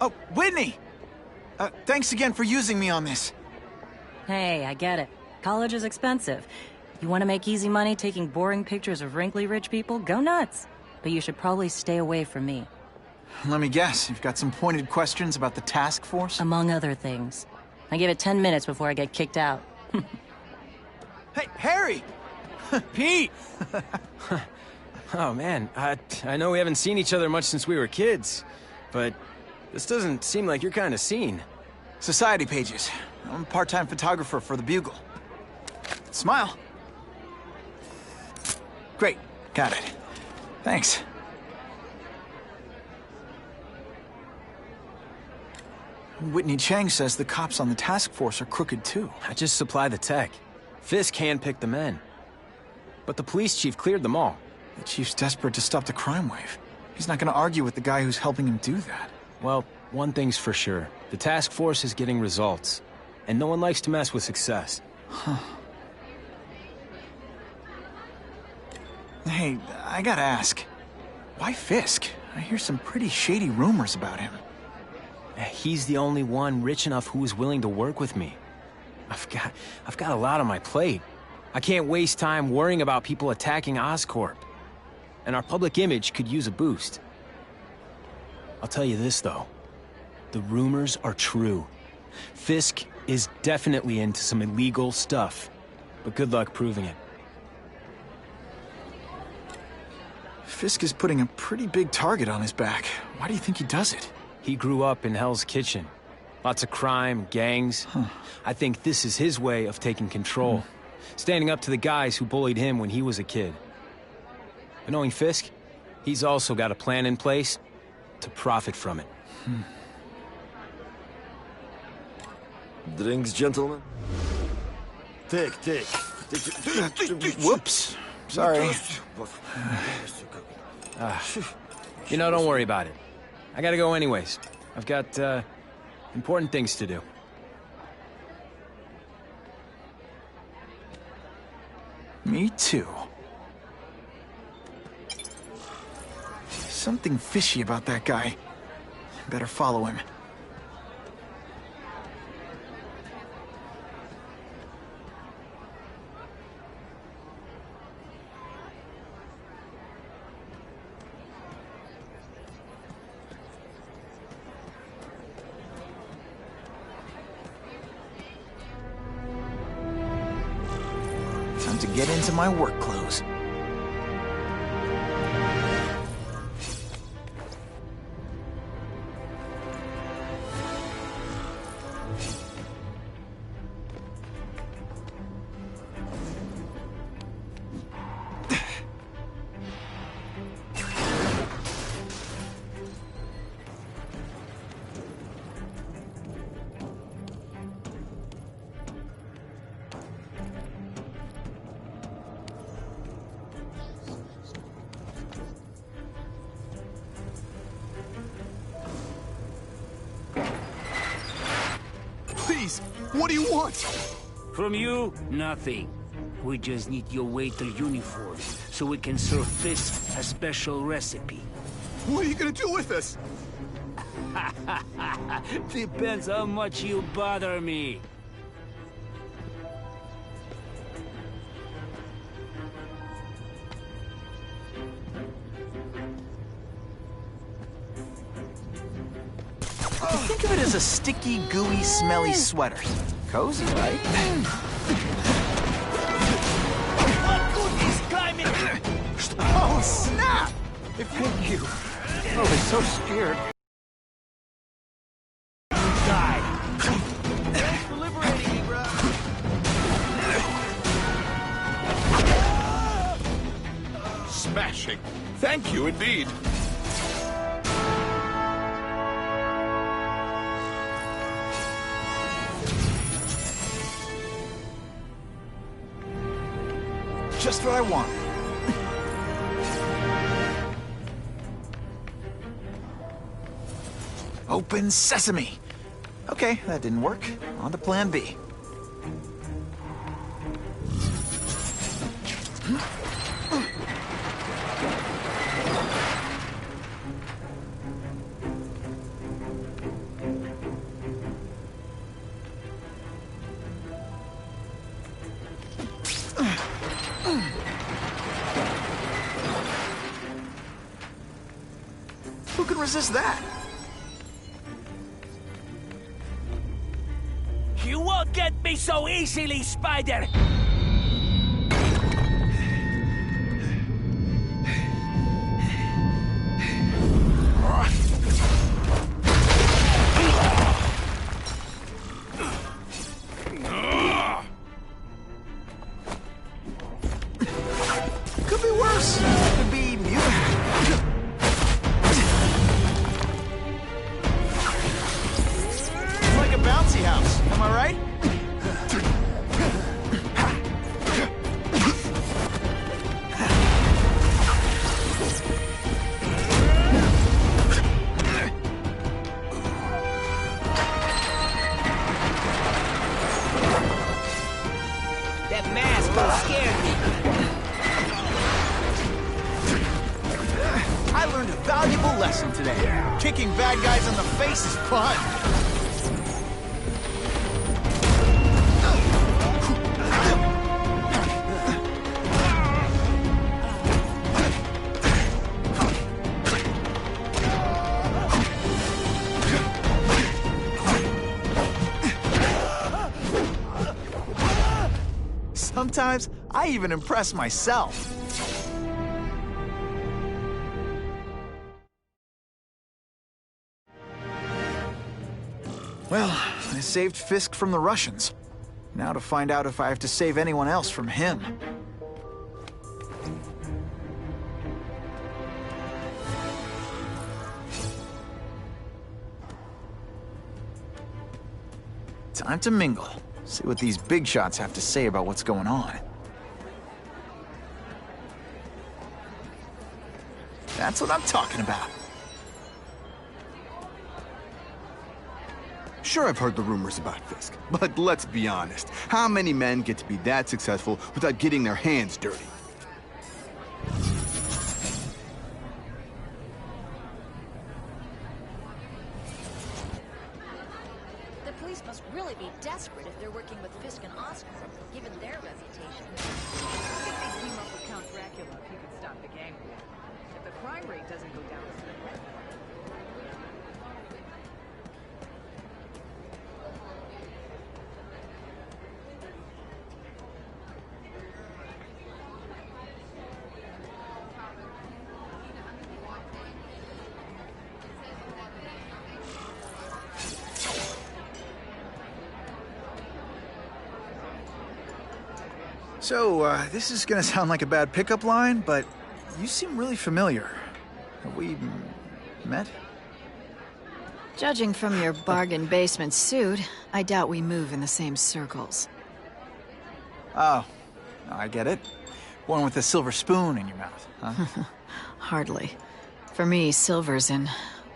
Oh, Whitney! Thanks again for using me on this. Hey, I get it. College is expensive. You want to make easy money taking boring pictures of wrinkly rich people? Go nuts. But you should probably stay away from me. Let me guess, you've got some pointed questions about the Taskeforce? Among other things. I give it 10 minutes before I get kicked out. Hey, Harry! Pete! Oh, man, I know we haven't seen each other much since we were kids, but this doesn't seem like your kind of scene. Society pages. I'm a part-time photographer for the Bugle. Smile. Great, got it. Thanks. Whitney Chang says the cops on the Taskeforce are crooked too. I just supply the tech. Fisk handpicked the men. But the police chief cleared them all. The chief's desperate to stop the crime wave. He's not gonna argue with the guy who's helping him do that. Well, one thing's for sure. The Taskeforce is getting results. And no one likes to mess with success. Huh. Hey, I gotta ask. Why Fisk? I hear some pretty shady rumors about him. He's the only one rich enough who is willing to work with me. I've got a lot on my plate. I can't waste time worrying about people attacking Oscorp. And our public image could use a boost. I'll tell you this, though. The rumors are true. Fisk is definitely into some illegal stuff. But good luck proving it. Fisk is putting a pretty big target on his back. Why do you think he does it? He grew up in Hell's Kitchen. Lots of crime, gangs. I think this is his way of taking control. Standing up to the guys who bullied him when he was a kid. But knowing Fisk, he's also got a plan in place to profit from it. Drinks, gentlemen? Take. Whoops. Sorry. You know, don't worry about it. I gotta go anyways. I've got, important things to do. Me too. Something fishy about that guy. Better follow him. Time to get into my work clothes. What do you want? From you, nothing. We just need your waiter uniform, so we can serve Fisk a special recipe. What are you gonna do with us? Depends how much you bother me. Think of it as a sticky, gooey, smelly sweater. Cozy, right? Oh, snap! Thank you. Oh, they're so scared. Die. Thanks for liberating me, bro. Smashing. Thank you indeed. Just what I want. Open sesame. Okay, that didn't work. On to plan B. resist that? You won't get me so easily, Spider! Could be worse. Could be mutant. It's like a bouncy house, am I right? That mask will scare me. I learned a valuable lesson today. Kicking bad guys in the face is fun. Sometimes I even impress myself. Well, I saved Fisk from the Russians. Now to find out if I have to save anyone else from him. Time to mingle. See what these big shots have to say about what's going on. That's what I'm talking about. Sure, I've heard the rumors about Fisk, but let's be honest. How many men get to be that successful without getting their hands dirty? The police must really be desperate if they're working with Fisk and Oscorp, given their reputation. I think they team up with Count Dracula if he could stop the gang war. If the crime rate doesn't go down soon. So, this is gonna sound like a bad pickup line, but you seem really familiar. Have we met? Judging from your bargain basement suit, I doubt we move in the same circles. Oh, I get it. One with a silver spoon in your mouth, huh? Hardly. For me, silver's an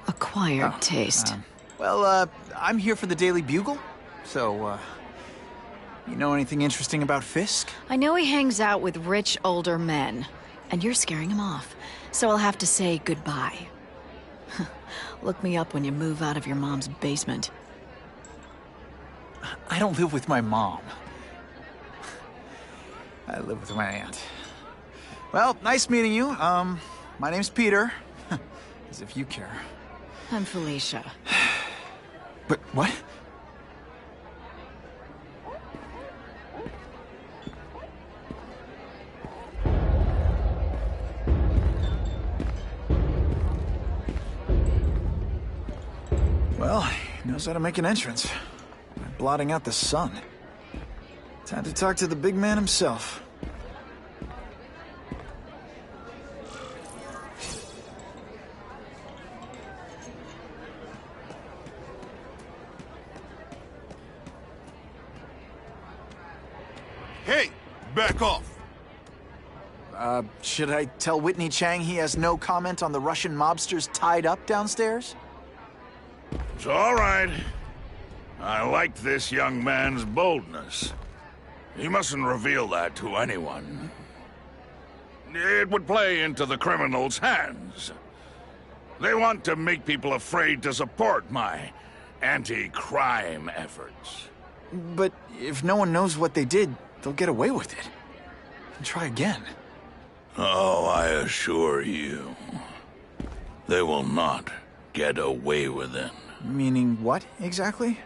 acquired taste. Well, I'm here for the Daily Bugle, so, you know anything interesting about Fisk? I know he hangs out with rich older men, and you're scaring him off, so I'll have to say goodbye. Look me up when you move out of your mom's basement. I don't live with my mom. I live with my aunt. Well, nice meeting you. My name's Peter. As if you care. I'm Felicia. But what? Well, he knows how to make an entrance. By blotting out the sun. Time to talk to the big man himself. Hey, back off. Should I tell Whitney Chang he has no comment on the Russian mobsters tied up downstairs? It's all right. I like this young man's boldness. He mustn't reveal that to anyone. It would play into the criminals' hands. They want to make people afraid to support my anti-crime efforts. But if no one knows what they did, they'll get away with it. And try again. Oh, I assure you, they will not. get away with it. Meaning what, exactly?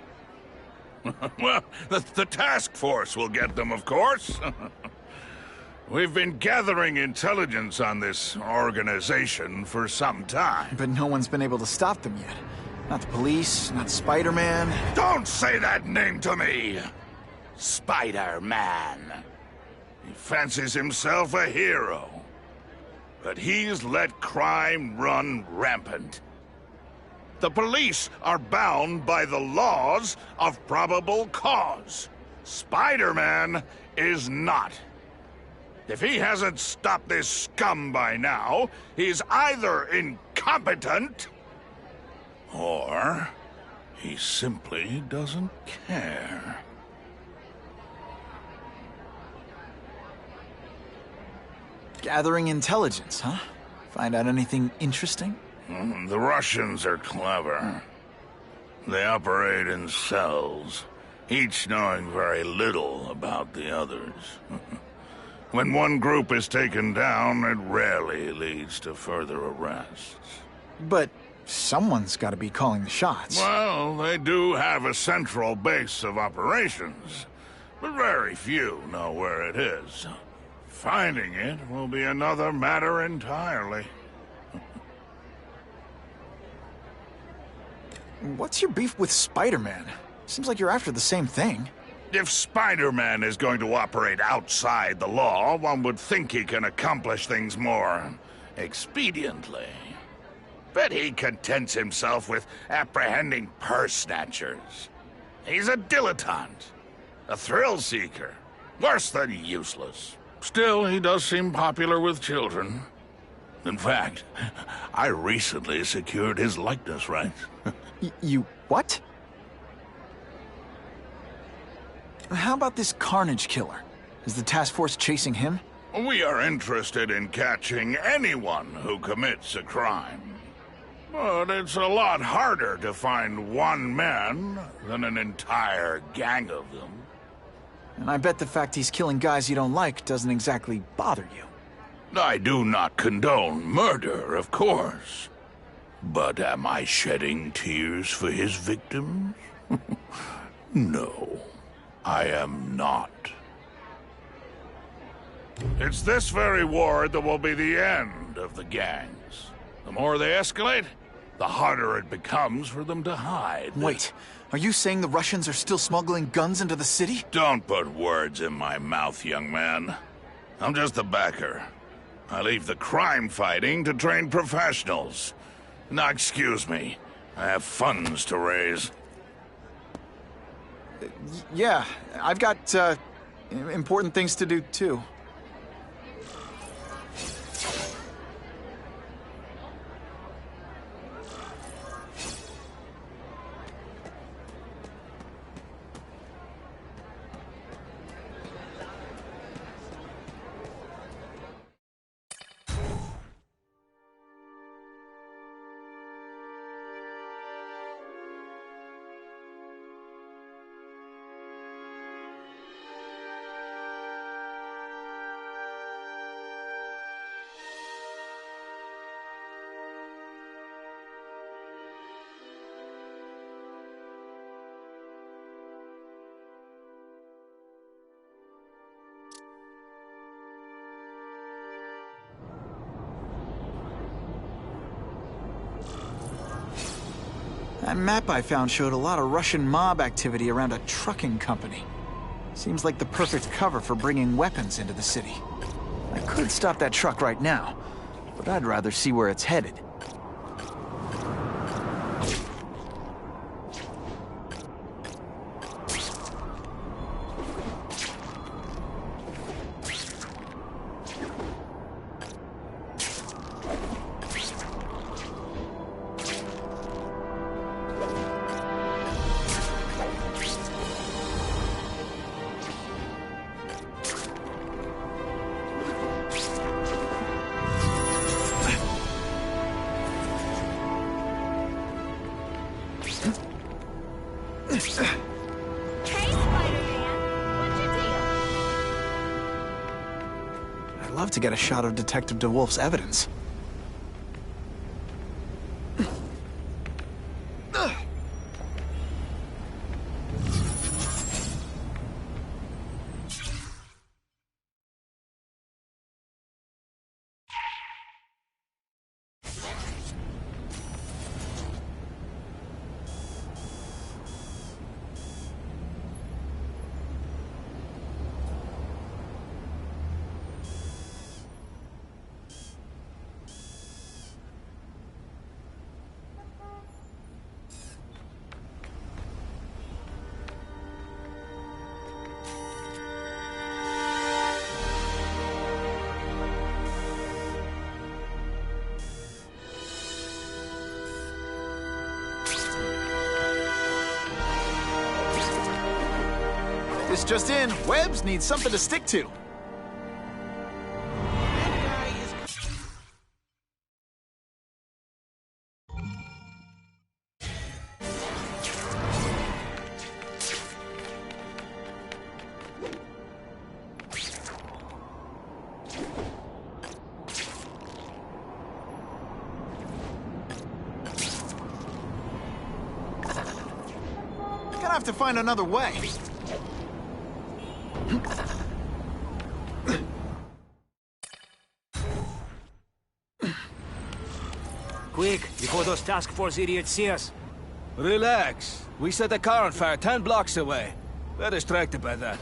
Well, the task force will get them, of course. We've been gathering intelligence on this organization for some time. But no one's been able to stop them yet. Not the police, not Spider-Man. Don't say that name to me! Spider-Man. He fancies himself a hero. But he's let crime run rampant. The police are bound by the laws of probable cause. Spider-Man is not. If he hasn't stopped this scum by now, he's either incompetent, or he simply doesn't care. Gathering intelligence, huh? Find out anything interesting? The Russians are clever. They operate in cells, each knowing very little about the others. When one group is taken down, it rarely leads to further arrests. But someone's got to be calling the shots. Well, they do have a central base of operations, but very few know where it is. Finding it will be another matter entirely. What's your beef with Spider-Man? Seems like you're after the same thing. If Spider-Man is going to operate outside the law, one would think he can accomplish things more expediently. But he contents himself with apprehending purse snatchers. He's a dilettante, a thrill seeker, worse than useless. Still, he does seem popular with children. In fact, I recently secured his likeness rights. You what? How about this Carnage killer? Is the task force chasing him? We are interested in catching anyone who commits a crime. But it's a lot harder to find one man than an entire gang of them. And I bet the fact he's killing guys you don't like doesn't exactly bother you. I do not condone murder, of course. But am I shedding tears for his victims? No, I am not. It's this very war that will be the end of the gangs. The more they escalate, the harder it becomes for them to hide. Wait, are you saying the Russians are still smuggling guns into the city? Don't put words in my mouth, young man. I'm just a backer. I leave the crime fighting to trained professionals. Now, excuse me. I have funds to raise. Yeah, I've got, important things to do, too. That map I found showed a lot of Russian mob activity around a trucking company. Seems like the perfect cover for bringing weapons into the city. I could stop that truck right now, but I'd rather see where it's headed. I'd love to get a shot of Detective DeWolf's evidence. This just in, Webbs needs something to stick to. Gonna have to find another way. Quick, before those Taskeforce idiots see us. Relax. We set a car on fire 10 blocks away. They're distracted by that.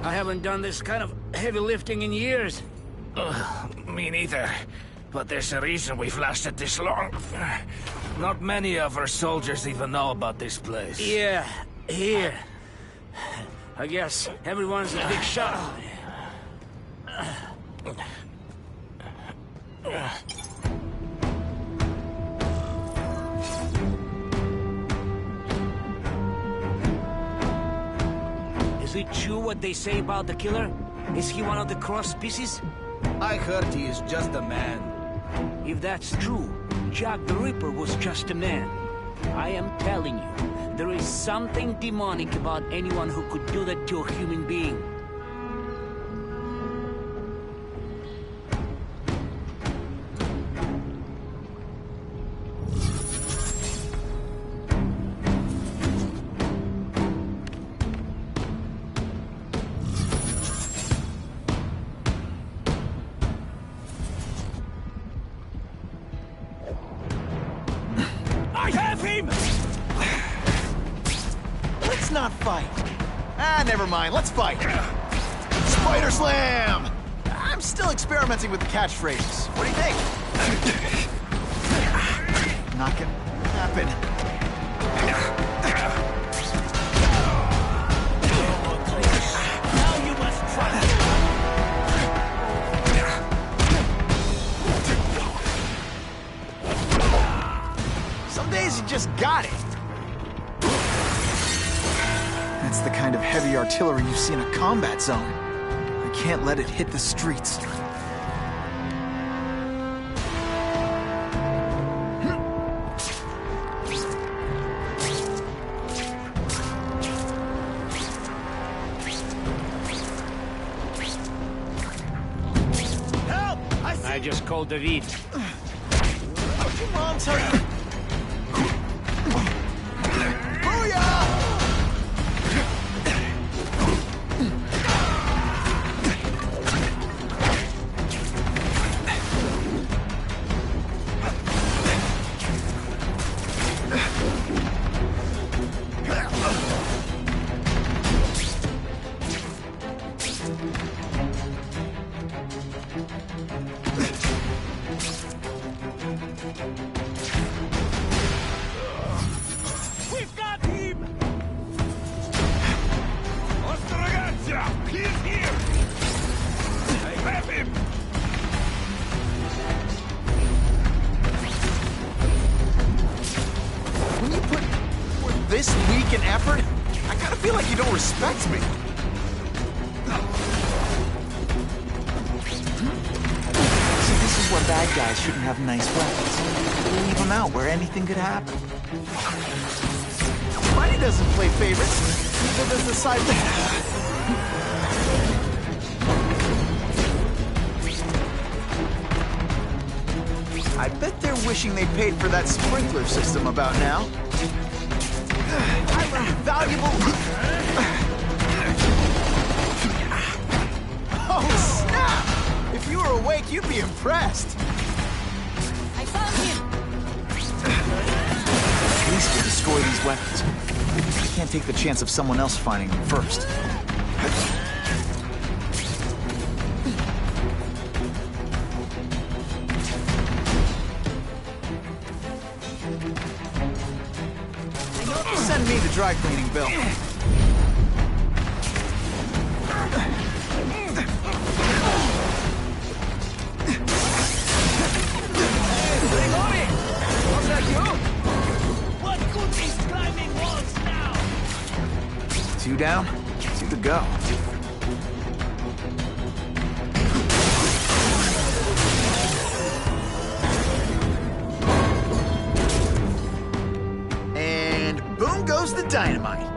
I haven't done this kind of heavy lifting in years. Me neither. But there's a reason we've lasted this long. Not many of our soldiers even know about this place. Yeah, here. I guess everyone's a big shot. Is it true what they say about the killer? Is he one of the cross species? I heard he is just a man. If that's true, Jack the Ripper was just a man. I am telling you, there is something demonic about anyone who could do that to a human being. I have him! Let's not fight. Never mind. Let's fight. Spider Slam! I'm still experimenting with the catchphrases. What do you think? Not gonna happen. Now you must try. Some days you just got it. That's the kind of heavy artillery you see in a combat zone. I can't let it hit the streets. Help! I just called David. What'd your mom tell you? We've got him! Nostra ragazza! He is here! I have him! When you put forth this week in effort, I kinda feel like you don't respect me. See, this is where bad guys shouldn't have nice weapons. Leave them out where anything could happen. Money doesn't play favorites. Neither does the side. I bet they're wishing they paid for that sprinkler system about now. I learned valuable... Oh, snap! If you were awake, you'd be impressed. At least we'll destroy these weapons. I can't take the chance of someone else finding them first. Send me the dry cleaning bill. Two down, two to go. And boom goes the dynamite.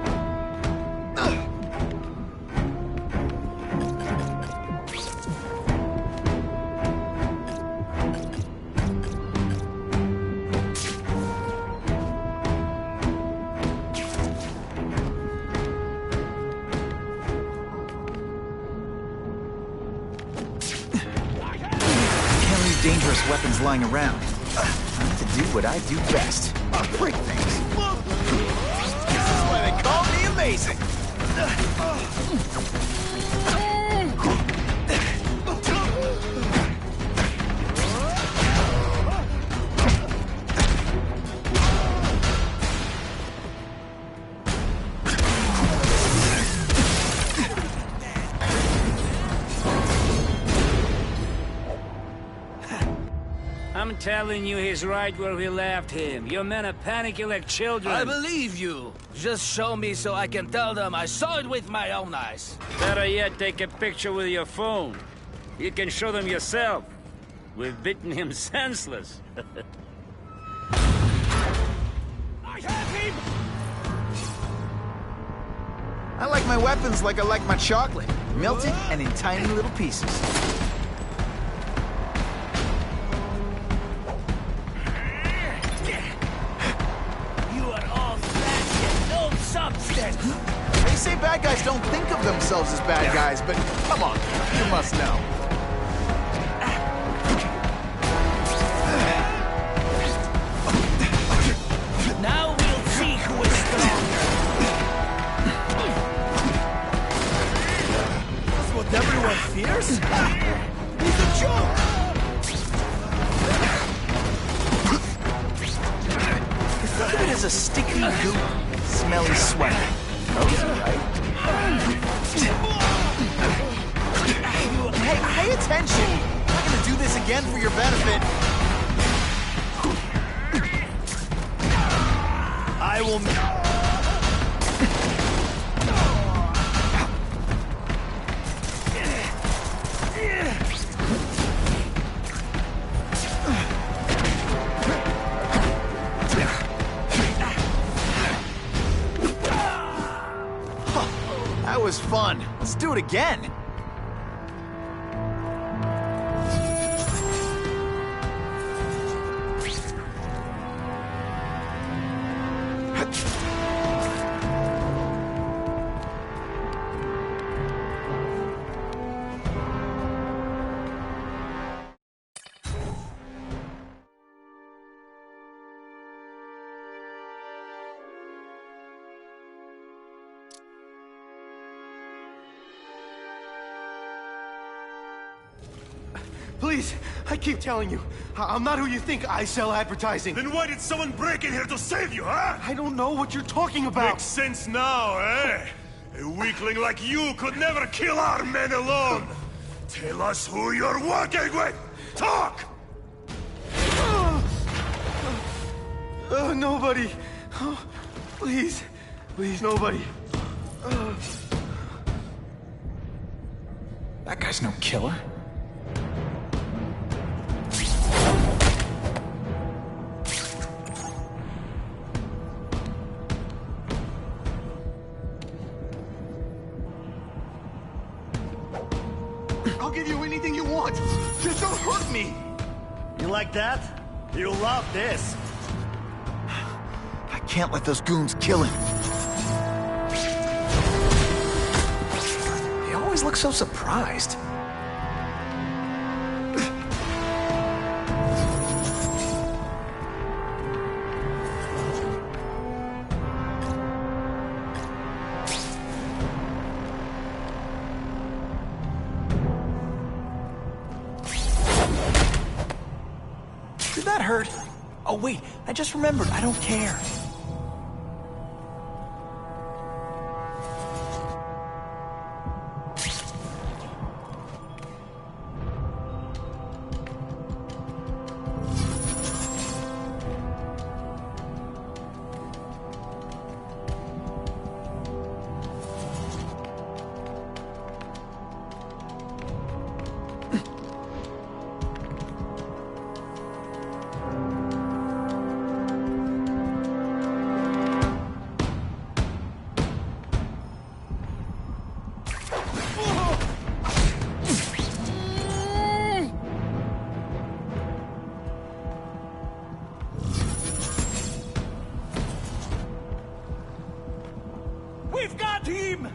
Dangerous weapons lying around. Time to do what I do best. Break things. This is why they call me amazing. I'm telling you, he's right where we left him. Your men are panicking like children. I believe you. Just show me so I can tell them I saw it with my own eyes. Better yet, take a picture with your phone. You can show them yourself. We've beaten him senseless. I have him! I like my weapons like I like my chocolate. Melted and in tiny little pieces. They say bad guys don't think of themselves as bad guys, but come on, you must know. Now we'll see who is stronger. That's what everyone fears? He's a joke! Think of it as a sticky goop. Smelly sweat. Those are right. Hey, pay attention! I'm not gonna do this again for your benefit. I will... That was fun. Let's do it again. Please, I keep telling you, I'm not who you think. I sell advertising. Then why did someone break in here to save you, huh? I don't know what you're talking about. Makes sense now, eh? A weakling like you could never kill our men alone. Tell us who you're working with. Talk! Nobody. Oh, please, nobody. That guy's no killer. I'll give you anything you want. Just don't hurt me. You like that? You'll love this. I can't let those goons kill him. They always look so surprised. Did that hurt? Oh wait, I just remembered, I don't care. We've got him!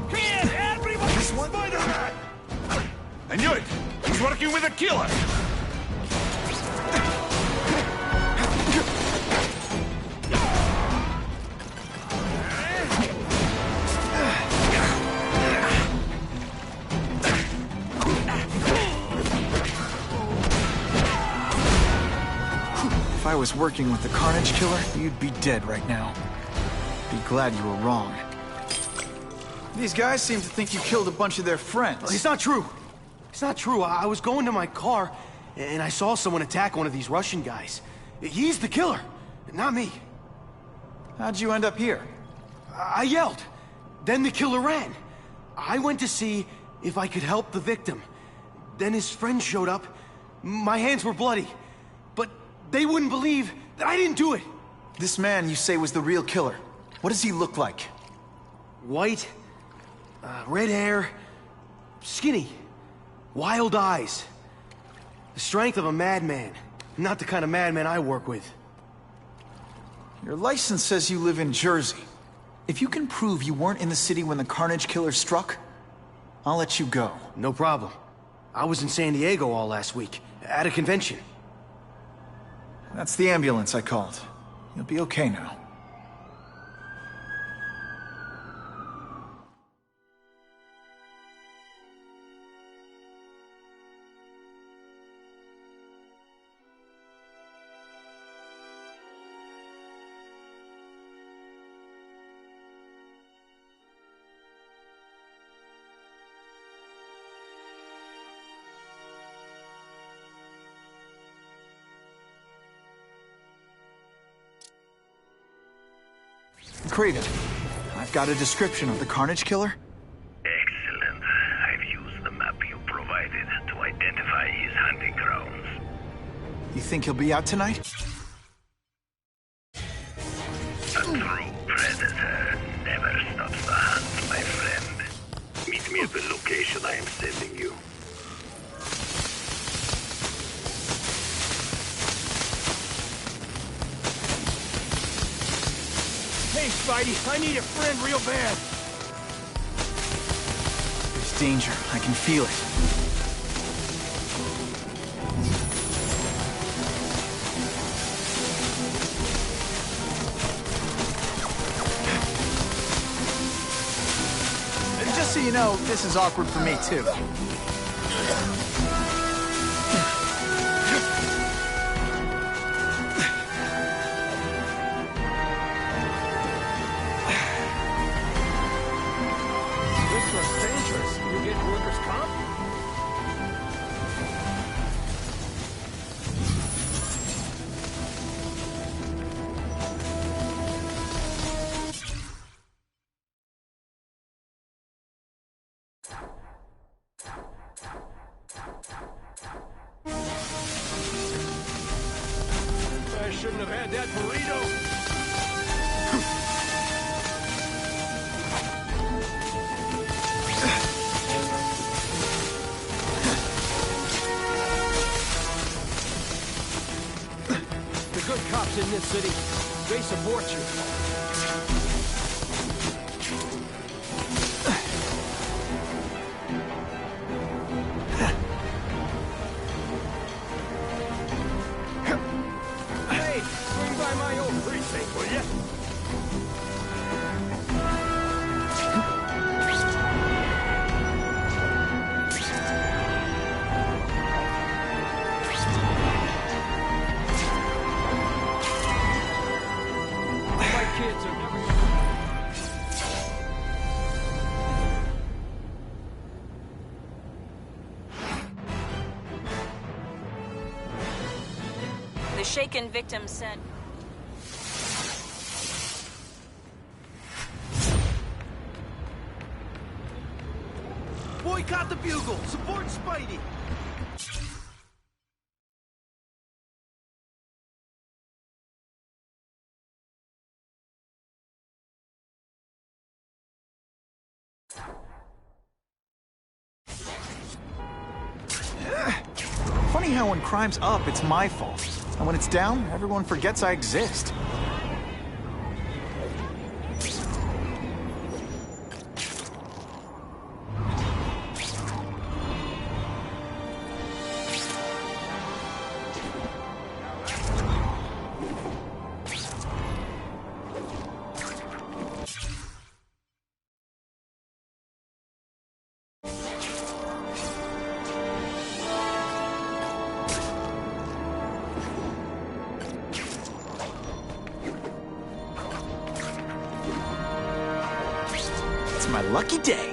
Here, everybody! Spider-Man! I knew it! He's working with a killer! If I was working with the Carnage Killer, you'd be dead right now. Be glad you were wrong. These guys seem to think you killed a bunch of their friends. It's not true. It's not true. I was going to my car, and I saw someone attack one of these Russian guys. He's the killer, not me. How'd you end up here? I yelled. Then the killer ran. I went to see if I could help the victim. Then his friends showed up. My hands were bloody. But they wouldn't believe that I didn't do it. This man you say was the real killer. What does he look like? White, red hair, skinny, wild eyes. The strength of a madman. Not the kind of madman I work with. Your license says you live in Jersey. If you can prove you weren't in the city when the Carnage Killer struck, I'll let you go. No problem. I was in San Diego all last week, at a convention. That's the ambulance I called. You'll be okay now. Craven, I've got a description of the Carnage Killer. Excellent. I've used the map you provided to identify his hunting grounds. You think he'll be out tonight? A true predator never stops the hunt, my friend. Meet me at the location I am sending you. Hey, Spidey, I need a friend real bad. There's danger. I can feel it. And just so you know, this is awkward for me, too. I shouldn't have had that burrito. The good cops in this city, they support you. The shaken victim said... Boycott the Bugle! Support Spidey! Funny how when crime's up, it's my fault. And when it's down, everyone forgets I exist. My lucky day.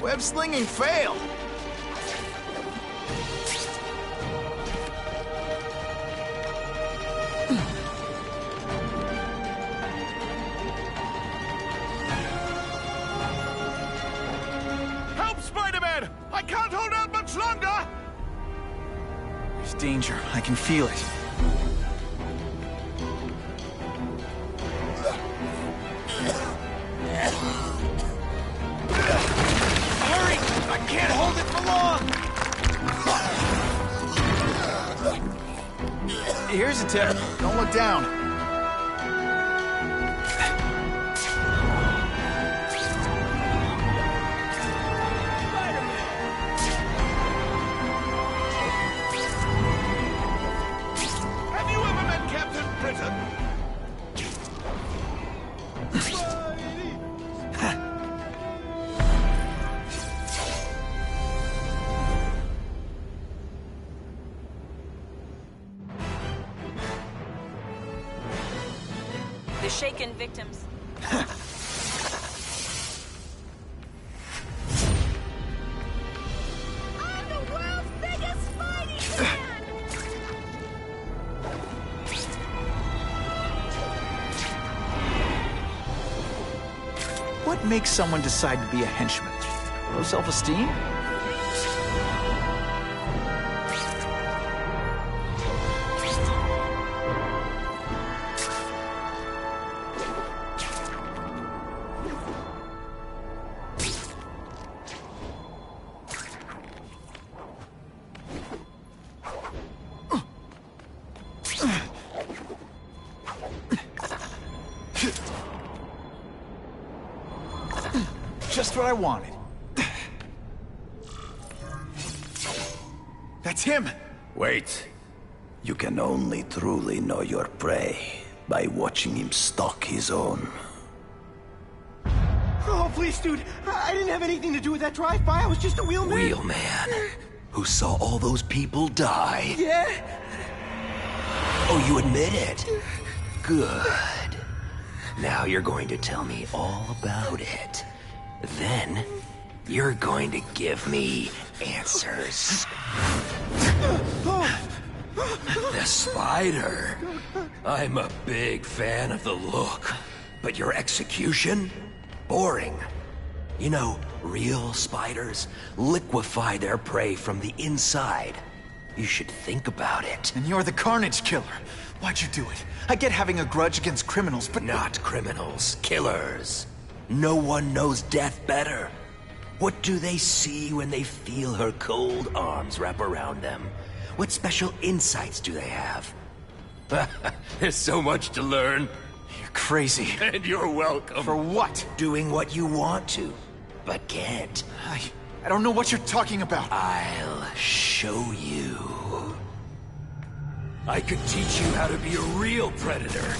Web slinging failed. Help, Spider-Man! I can't hold out much longer! There's danger. I can feel it. Hurry! I can't hold it for long! Here's a tip. Don't look down. Have you ever met Captain Britain? The shaken victims. I'm the world's biggest Spidey fan! What makes someone decide to be a henchman? Low self-esteem? Just what I wanted. That's him! Wait. You can only truly know your prey by watching him stalk his own. Oh, please, dude. I didn't have anything to do with that drive-by. I was just a wheelman. Wheelman? Who saw all those people die? Yeah? Oh, you admit it? Good. Now you're going to tell me all about it. Then, you're going to give me answers. The spider. I'm a big fan of the look. But your execution? Boring. You know, real spiders liquefy their prey from the inside. You should think about it. And you're the Carnage Killer. Why'd you do it? I get having a grudge against criminals, but... Not criminals. Killers. No one knows death better. What do they see when they feel her cold arms wrap around them? What special insights do they have? There's so much to learn. You're crazy. And you're welcome. For what? Doing what you want to, but can't. I don't know what you're talking about. I'll show you. I could teach you how to be a real predator.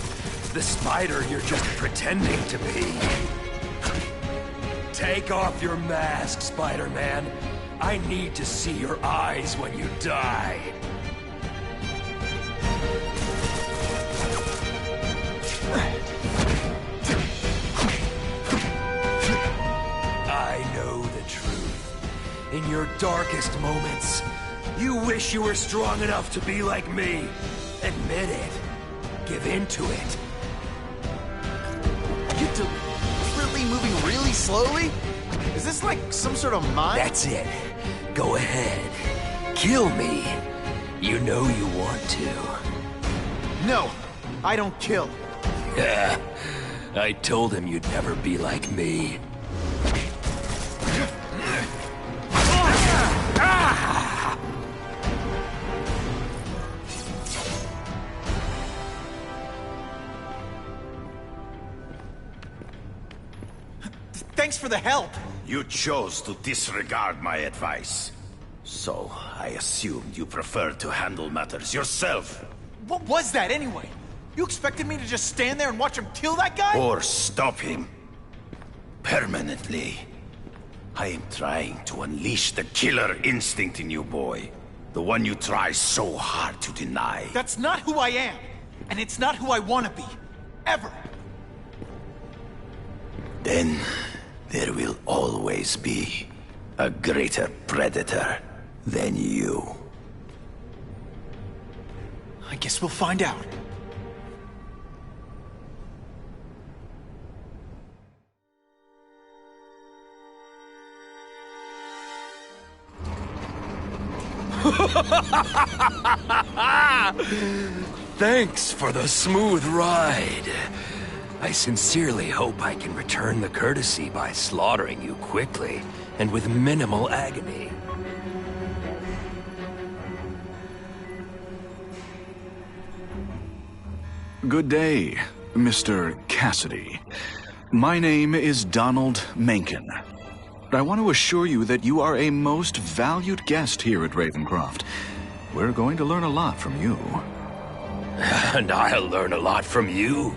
The spider you're just pretending to be. Take off your mask, Spider-Man. I need to see your eyes when you die. I know the truth. In your darkest moments, you wish you were strong enough to be like me. Admit it. Give in to it. You deliberately moving really slowly? Is this like some sort of mine? That's it. Go ahead. Kill me. You know you want to. No, I don't kill. Yeah, I told him you'd never be like me. Thanks for the help. You chose to disregard my advice. So, I assumed you preferred to handle matters yourself. What was that anyway? You expected me to just stand there and watch him kill that guy? Or stop him. Permanently. I am trying to unleash the killer instinct in you, boy. The one you try so hard to deny. That's not who I am. And it's not who I want to be. Ever. Then, there will always be a greater predator than you. I guess we'll find out. Thanks for the smooth ride. I sincerely hope I can return the courtesy by slaughtering you quickly and with minimal agony. Good day, Mr. Cassidy. My name is Donald Mencken. I want to assure you that you are a most valued guest here at Ravencroft. We're going to learn a lot from you. And I'll learn a lot from you.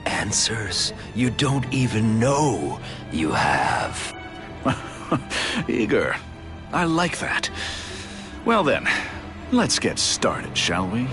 Answers you don't even know you have. Eager. I like that. Well then, let's get started, shall we?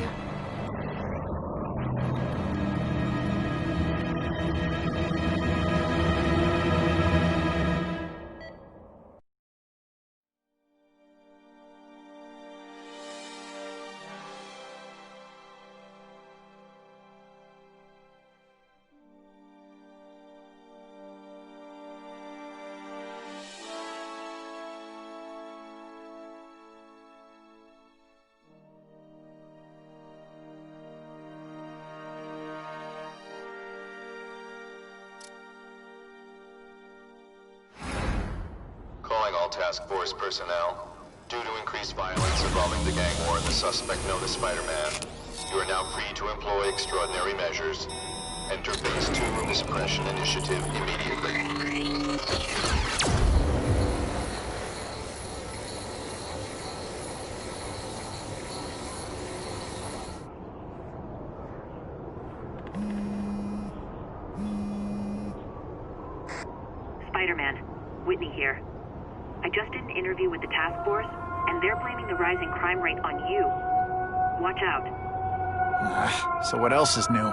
Taskeforce personnel. Due to increased violence involving the gang war and the suspect known as Spider-Man, you are now free to employ extraordinary measures. Enter Phase 2 of the Suppression Initiative immediately. Spider-Man, Whitney here. I just did an interview with the task force, and they're blaming the rising crime rate on you. Watch out. So what else is new?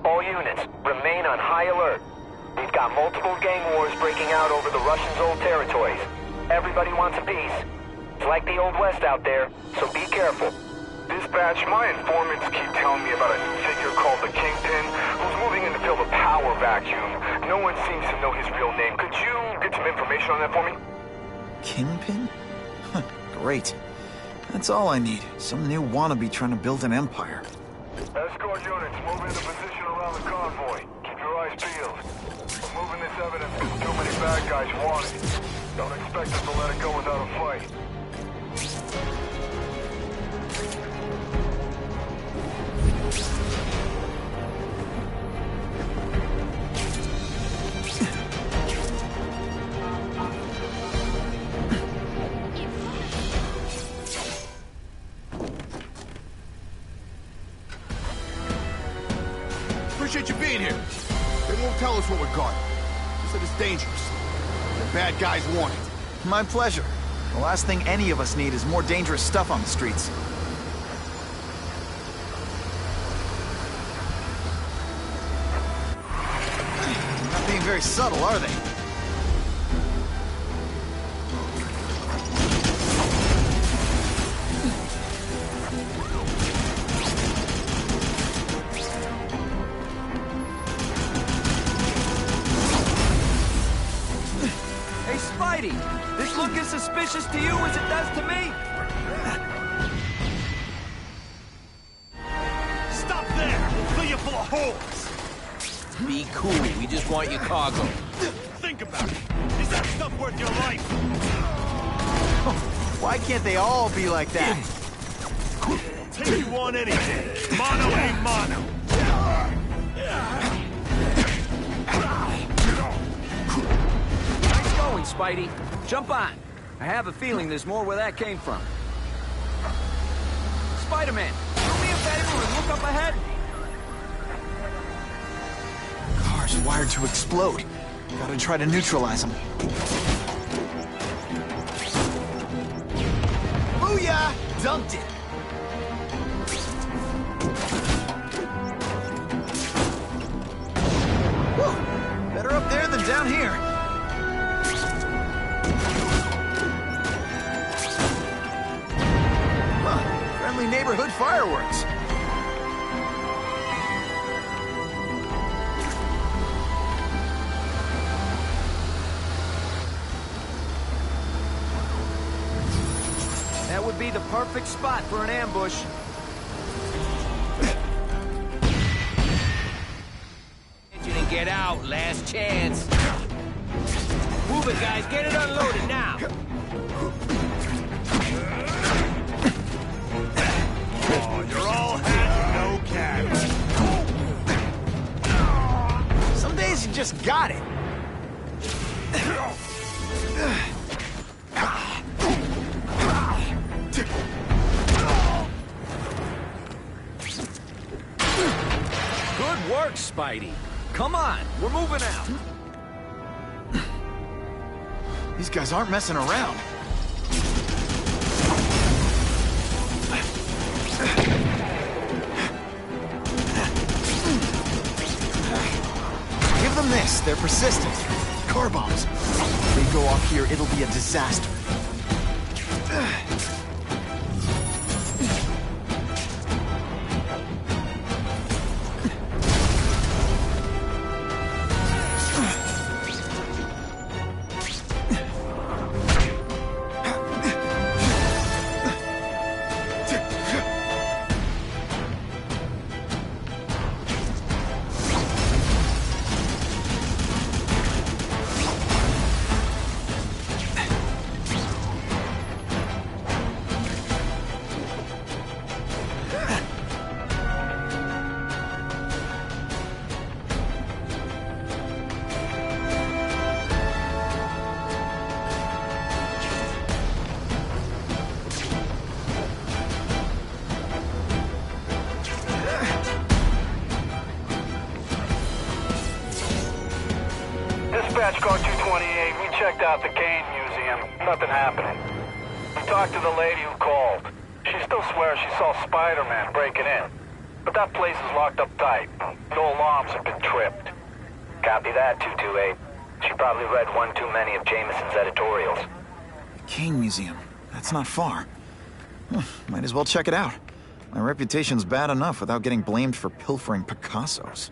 All units, remain on high alert. We've got multiple gang wars breaking out over the Russians' old territories. Everybody wants a piece. It's like the Old West out there, so be careful. Dispatch, my informants keep telling me about a new figure called the Kingpin, who's moving in to fill the power vacuum. No one seems to know his real name. Could you get some information on that for me? Kingpin? Great. That's all I need. Some new wannabe trying to build an empire. Escort units, move into position around the convoy. Keep your eyes peeled. We're moving this evidence because too many bad guys want it. Don't expect us to let it go without a fight. Appreciate you being here. They won't tell us what we're guarding. They said it's dangerous. The bad guys want it. My pleasure. The last thing any of us need is more dangerous stuff on the streets. They're not being very subtle, are they? This look as suspicious to you as it does to me? Stop there! Fill you full of holes! Be cool, we just want your cargo. Think about it. Is that stuff worth your life? Why can't they all be like that? Take you on anything. Mono a mono. Nice going, Spidey. Jump on. I have a feeling there's more where that came from. Spider-Man, do me a favor and look up ahead. Car's wired to explode. Gotta try to neutralize them. Booyah! Dunked it! Whew! Better up there than down here. Friendly neighborhood fireworks. That would be the perfect spot for an ambush. Engine and get out, last chance. Move it, guys, get it unloaded now. You're all hat, no cat. Some days you just got it. Good work, Spidey. Come on, we're moving out. These guys aren't messing around. Give them this. They're persistent. Car bombs. If they go off here, it'll be a disaster. Dispatch car 228, we checked out the Kane Museum. Nothing happening. We talked to the lady who called. She still swears she saw Spider-Man breaking in. But that place is locked up tight. No alarms have been tripped. Copy that, 228. She probably read one too many of Jameson's editorials. The Kane Museum. That's not far. Might as well check it out. My reputation's bad enough without getting blamed for pilfering Picassos.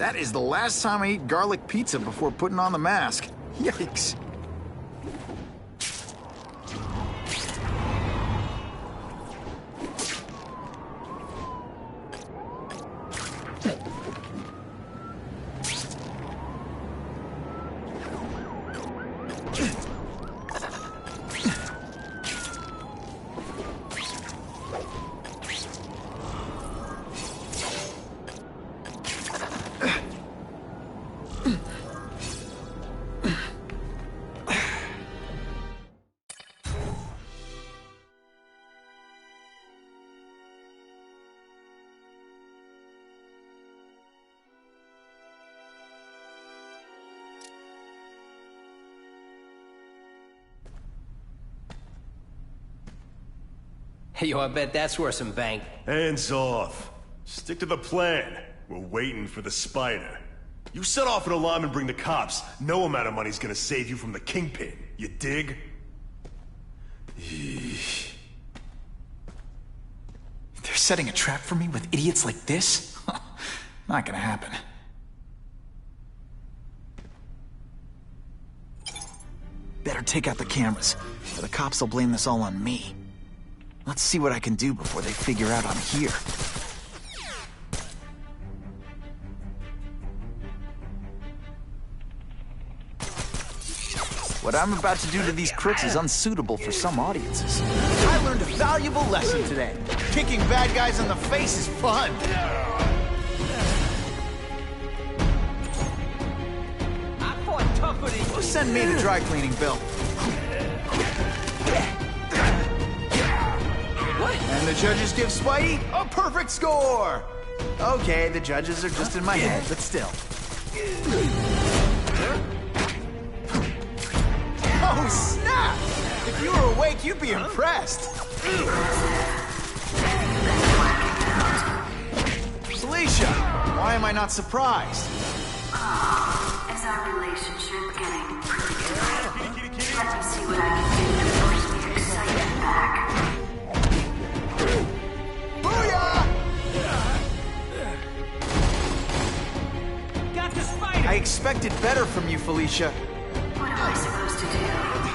That is the last time I eat garlic pizza before putting on the mask. Yikes. Yo, I bet that's worth some bank. Hands off. Stick to the plan. We're waiting for the spider. You set off an alarm and bring the cops. No amount of money's gonna save you from the kingpin. You dig? They're setting a trap for me with idiots like this? Not gonna happen. Better take out the cameras, or the cops will blame this all on me. Let's see what I can do before they figure out I'm here. What I'm about to do to these crooks is unsuitable for some audiences. I learned a valuable lesson today. Kicking bad guys in the face is fun. I fought tougher than you. Send me the dry cleaning bill. And the judges give Spidey a perfect score! Okay, the judges are just in my head, but still. Oh, snap! If you were awake, you'd be impressed. Felicia, why am I not surprised? Is our relationship getting pretty good? Let me see what I can do to bring the excitement back. Got the spider! I expected better from you, Felicia. What am I supposed to do?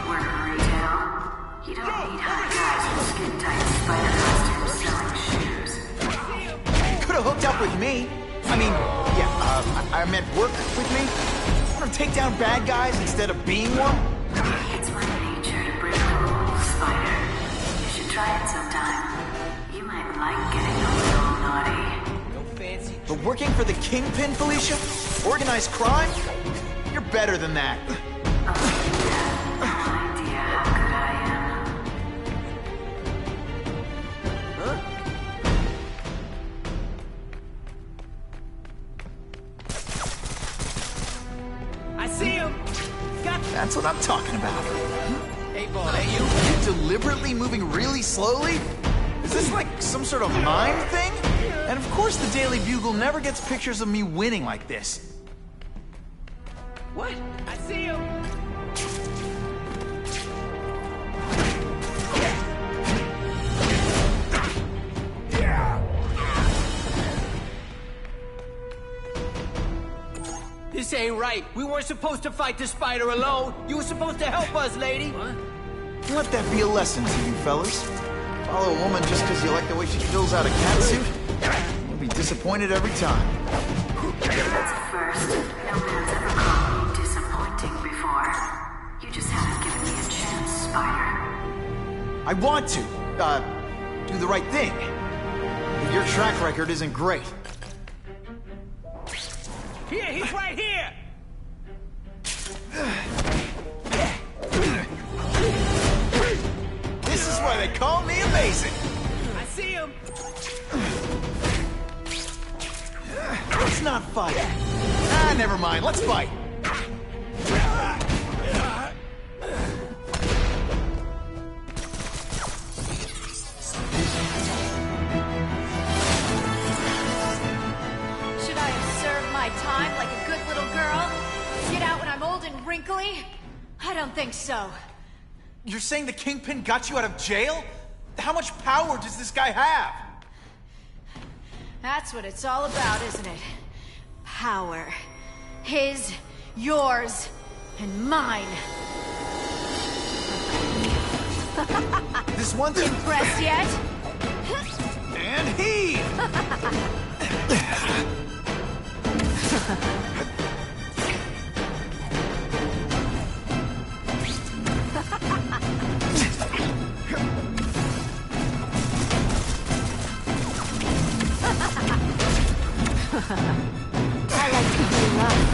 Work in retail? You don't need hot guys with skin-tight spider costumes selling shoes. You could have hooked up with me. I mean, yeah, I meant work with me. Want to take down bad guys instead of being one? It's my nature to break the rules, Spider. You should try it sometime. You might like getting a little naughty. No fancy. But working for the Kingpin, Felicia? Organized crime? You're better than that. No idea how good I am. Huh? I see him! Got That's what I'm talking about. Hey, boy, hey, you? Are you deliberately moving really slowly? Is this like some sort of mime thing? And of course the Daily Bugle never gets pictures of me winning like this. What? I see him! This ain't right. We weren't supposed to fight the spider alone. You were supposed to help us, lady. What? Let that be a lesson to you, fellas. Follow a woman just because you like the way she fills out a catsuit? You'll be disappointed every time. That's a first. No man's ever called me disappointing before. You just haven't given me a chance, Spider. I want to, do the right thing. But your track record isn't great. Here, he's right here! This is why they call me amazing. I see him! Let's not fight. Ah, never mind. Let's fight. Should I have served my time like a good little girl? Get out when I'm old and wrinkly? I don't think so. You're saying the Kingpin got you out of jail? How much power does this guy have? That's what it's all about, isn't it? power. His, yours, and mine. This one thing... Impressed yet? And heave! I like to be loved.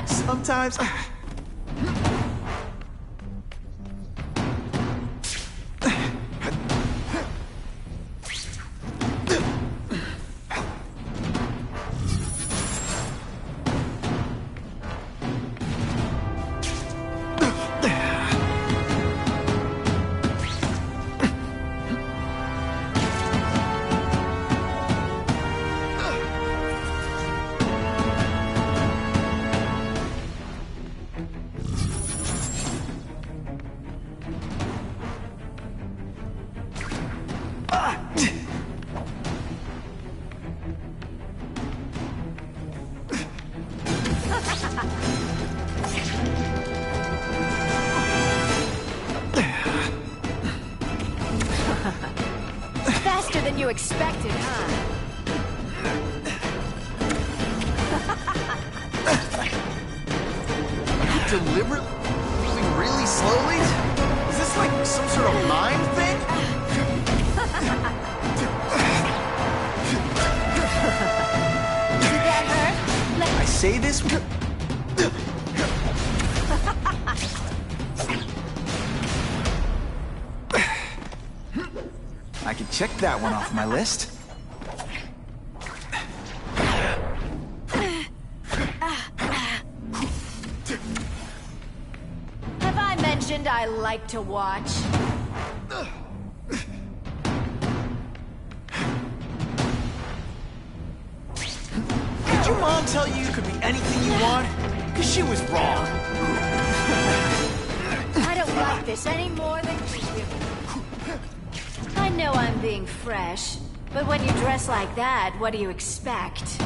Sometimes... Faster than you expected, huh? Deliberately? Moving really slowly? Is this like some sort of mind thing? Did that hurt? I say this... I can check that one off my list. Have I mentioned I like to watch? Did your mom tell you you could be anything you want? Because she was wrong. I don't like this any more than you do. I know I'm being fresh, but when you dress like that, what do you expect?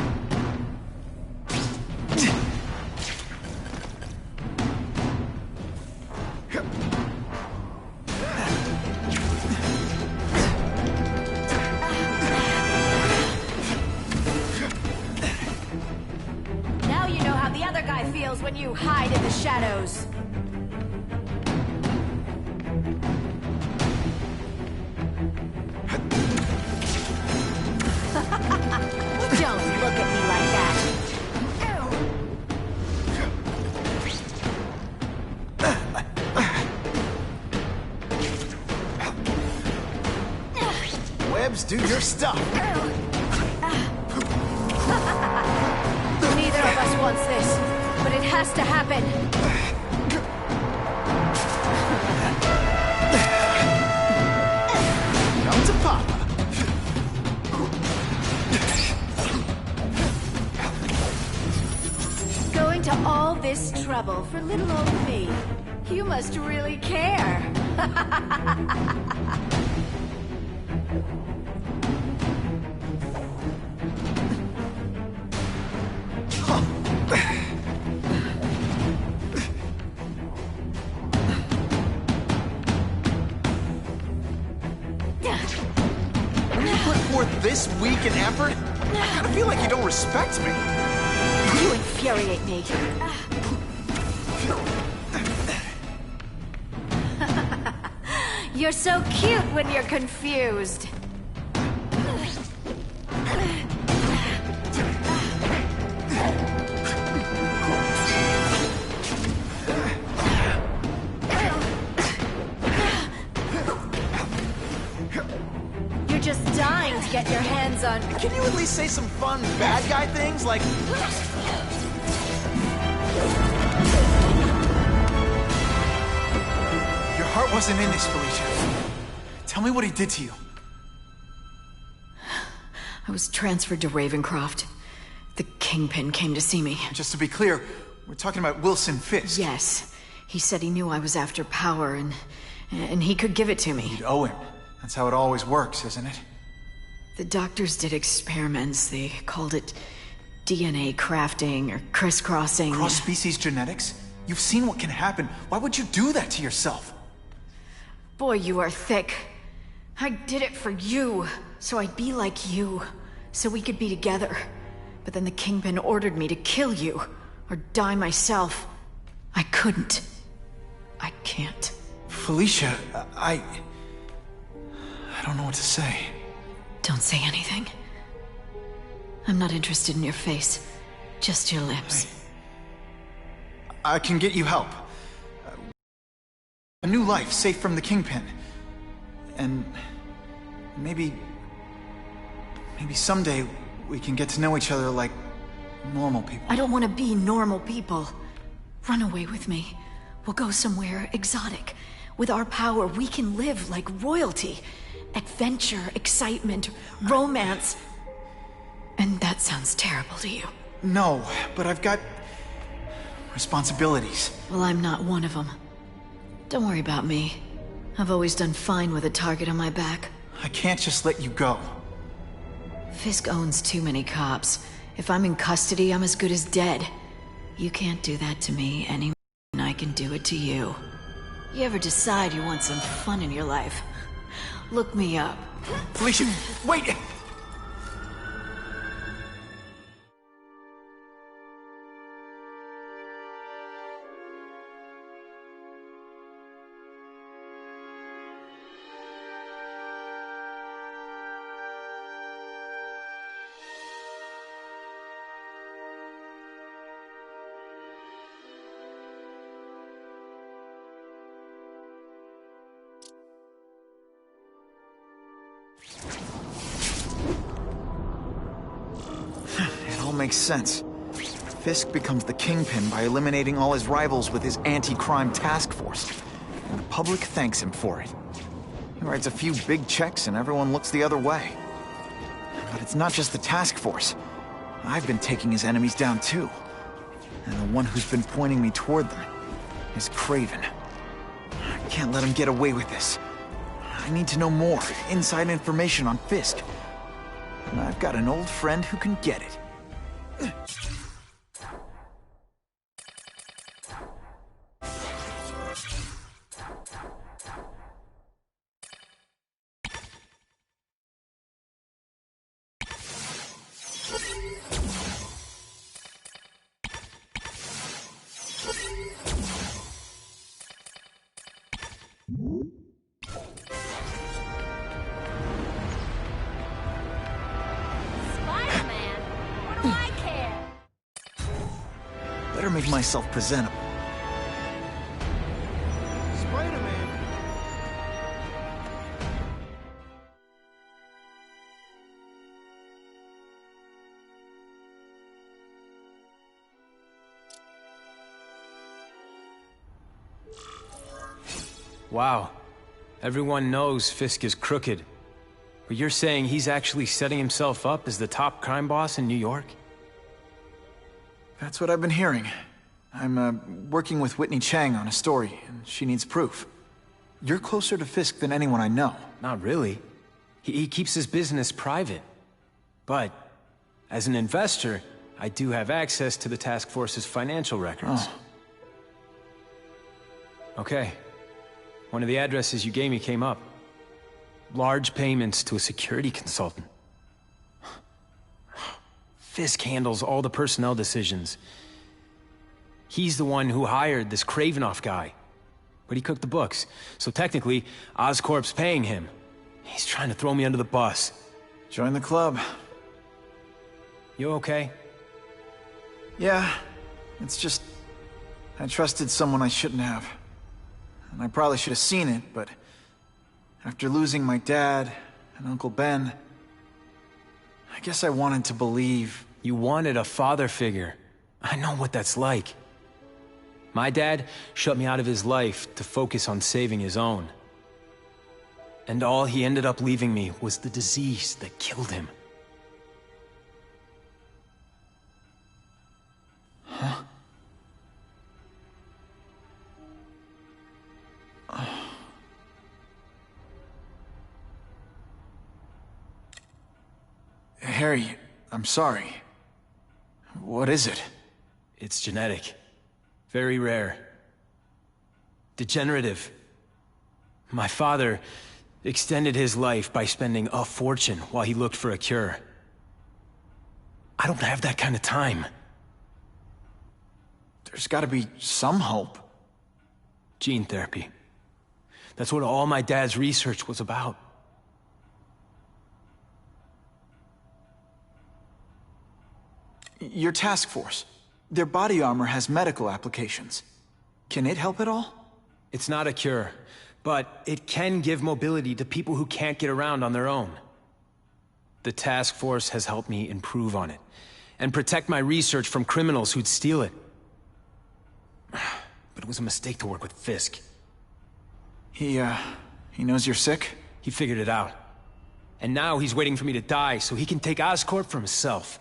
Now you know how the other guy feels when you hide in the shadows. Don't look at me like that. Webs, do your stuff. Neither of us wants this, but it has to happen. Come to Papa. Going to all this trouble for little old me. You must really care. When you put forth this week and effort, I kinda feel like you don't respect me. You infuriate me. You're so cute when you're confused. You're just dying to get your hands on... Can you at least say some fun bad guy things like... Your heart wasn't in this, Felicia. Tell me what he did to you. I was transferred to Ravencroft. The Kingpin came to see me. Just to be clear, we're talking about Wilson Fisk. Yes. He said he knew I was after power, and he could give it to me. You'd owe him. That's how it always works, isn't it? The doctors did experiments. They called it DNA crafting or crisscrossing. Cross-species genetics? You've seen what can happen. Why would you do that to yourself? Boy, you are thick. I did it for you, so I'd be like you, so we could be together. But then the Kingpin ordered me to kill you, or die myself. I couldn't. I can't. Felicia, I don't know what to say. Don't say anything. I'm not interested in your face. Just your lips. I can get you help. A new life, safe from the Kingpin. And maybe someday we can get to know each other like normal people. I don't want to be normal people. Run away with me. We'll go somewhere exotic. With our power, we can live like royalty. Adventure, excitement, romance. And that sounds terrible to you. No, but I've got responsibilities. Well, I'm not one of them. Don't worry about me. I've always done fine with a target on my back. I can't just let you go. Fisk owns too many cops. If I'm in custody, I'm as good as dead. You can't do that to me any more than I can do it to you. You ever decide you want some fun in your life? Look me up. Felicia, wait! Makes sense. Fisk becomes the Kingpin by eliminating all his rivals with his anti-crime task force. And the public thanks him for it. He writes a few big checks and everyone looks the other way. But it's not just the task force. I've been taking his enemies down too. And the one who's been pointing me toward them is Craven. I can't let him get away with this. I need to know more, inside information on Fisk. And I've got an old friend who can get it. Better make myself presentable. Spider-Man? Wow. Everyone knows Fisk is crooked. But you're saying he's actually setting himself up as the top crime boss in New York? That's what I've been hearing. I'm working with Whitney Chang on a story, and she needs proof. You're closer to Fisk than anyone I know. Not really. He keeps his business private. But, as an investor, I do have access to the task force's financial records. Okay. One of the addresses you gave me came up. Large payments to a security consultant. Fisk handles all the personnel decisions. He's the one who hired this Kravinoff guy. But he cooked the books, so technically, Oscorp's paying him. He's trying to throw me under the bus. Join the club. You okay? Yeah, it's just... I trusted someone I shouldn't have. And I probably should have seen it, but... after losing my dad and Uncle Ben... I guess I wanted to believe... You wanted a father figure. I know what that's like. My dad shut me out of his life to focus on saving his own. And all he ended up leaving me was the disease that killed him. Huh? Harry, I'm sorry. What is it? It's genetic. Very rare. Degenerative. My father extended his life by spending a fortune while he looked for a cure. I don't have that kind of time. There's gotta be some hope. Gene therapy. That's what all my dad's research was about. Your task force. Their body armor has medical applications. Can it help at all? It's not a cure, but it can give mobility to people who can't get around on their own. The task force has helped me improve on it, and protect my research from criminals who'd steal it. But it was a mistake to work with Fisk. He knows you're sick? He figured it out. And now he's waiting for me to die so he can take Oscorp for himself.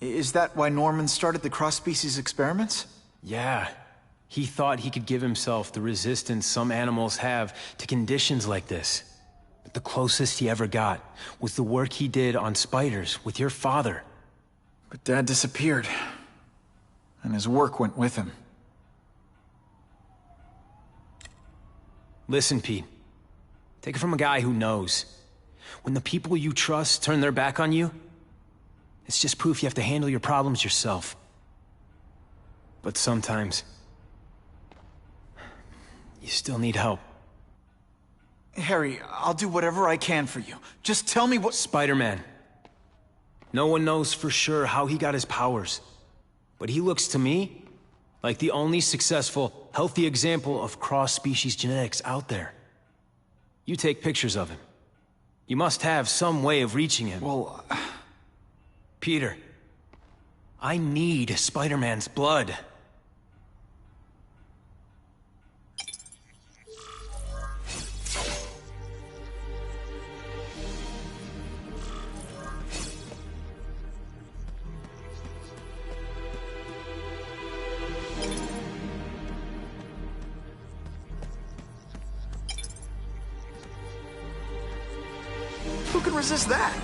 Is that why Norman started the cross-species experiments? Yeah. He thought he could give himself the resistance some animals have to conditions like this. But the closest he ever got was the work he did on spiders with your father. But Dad disappeared. And his work went with him. Listen, Pete. Take it from a guy who knows. When the people you trust turn their back on you, it's just proof you have to handle your problems yourself. But sometimes, you still need help. Harry, I'll do whatever I can for you. Just tell me what— Spider-Man. No one knows for sure how he got his powers. But he looks to me like the only successful, healthy example of cross-species genetics out there. You take pictures of him. You must have some way of reaching him. Well, Peter, I need Spider-Man's blood. who can resist that?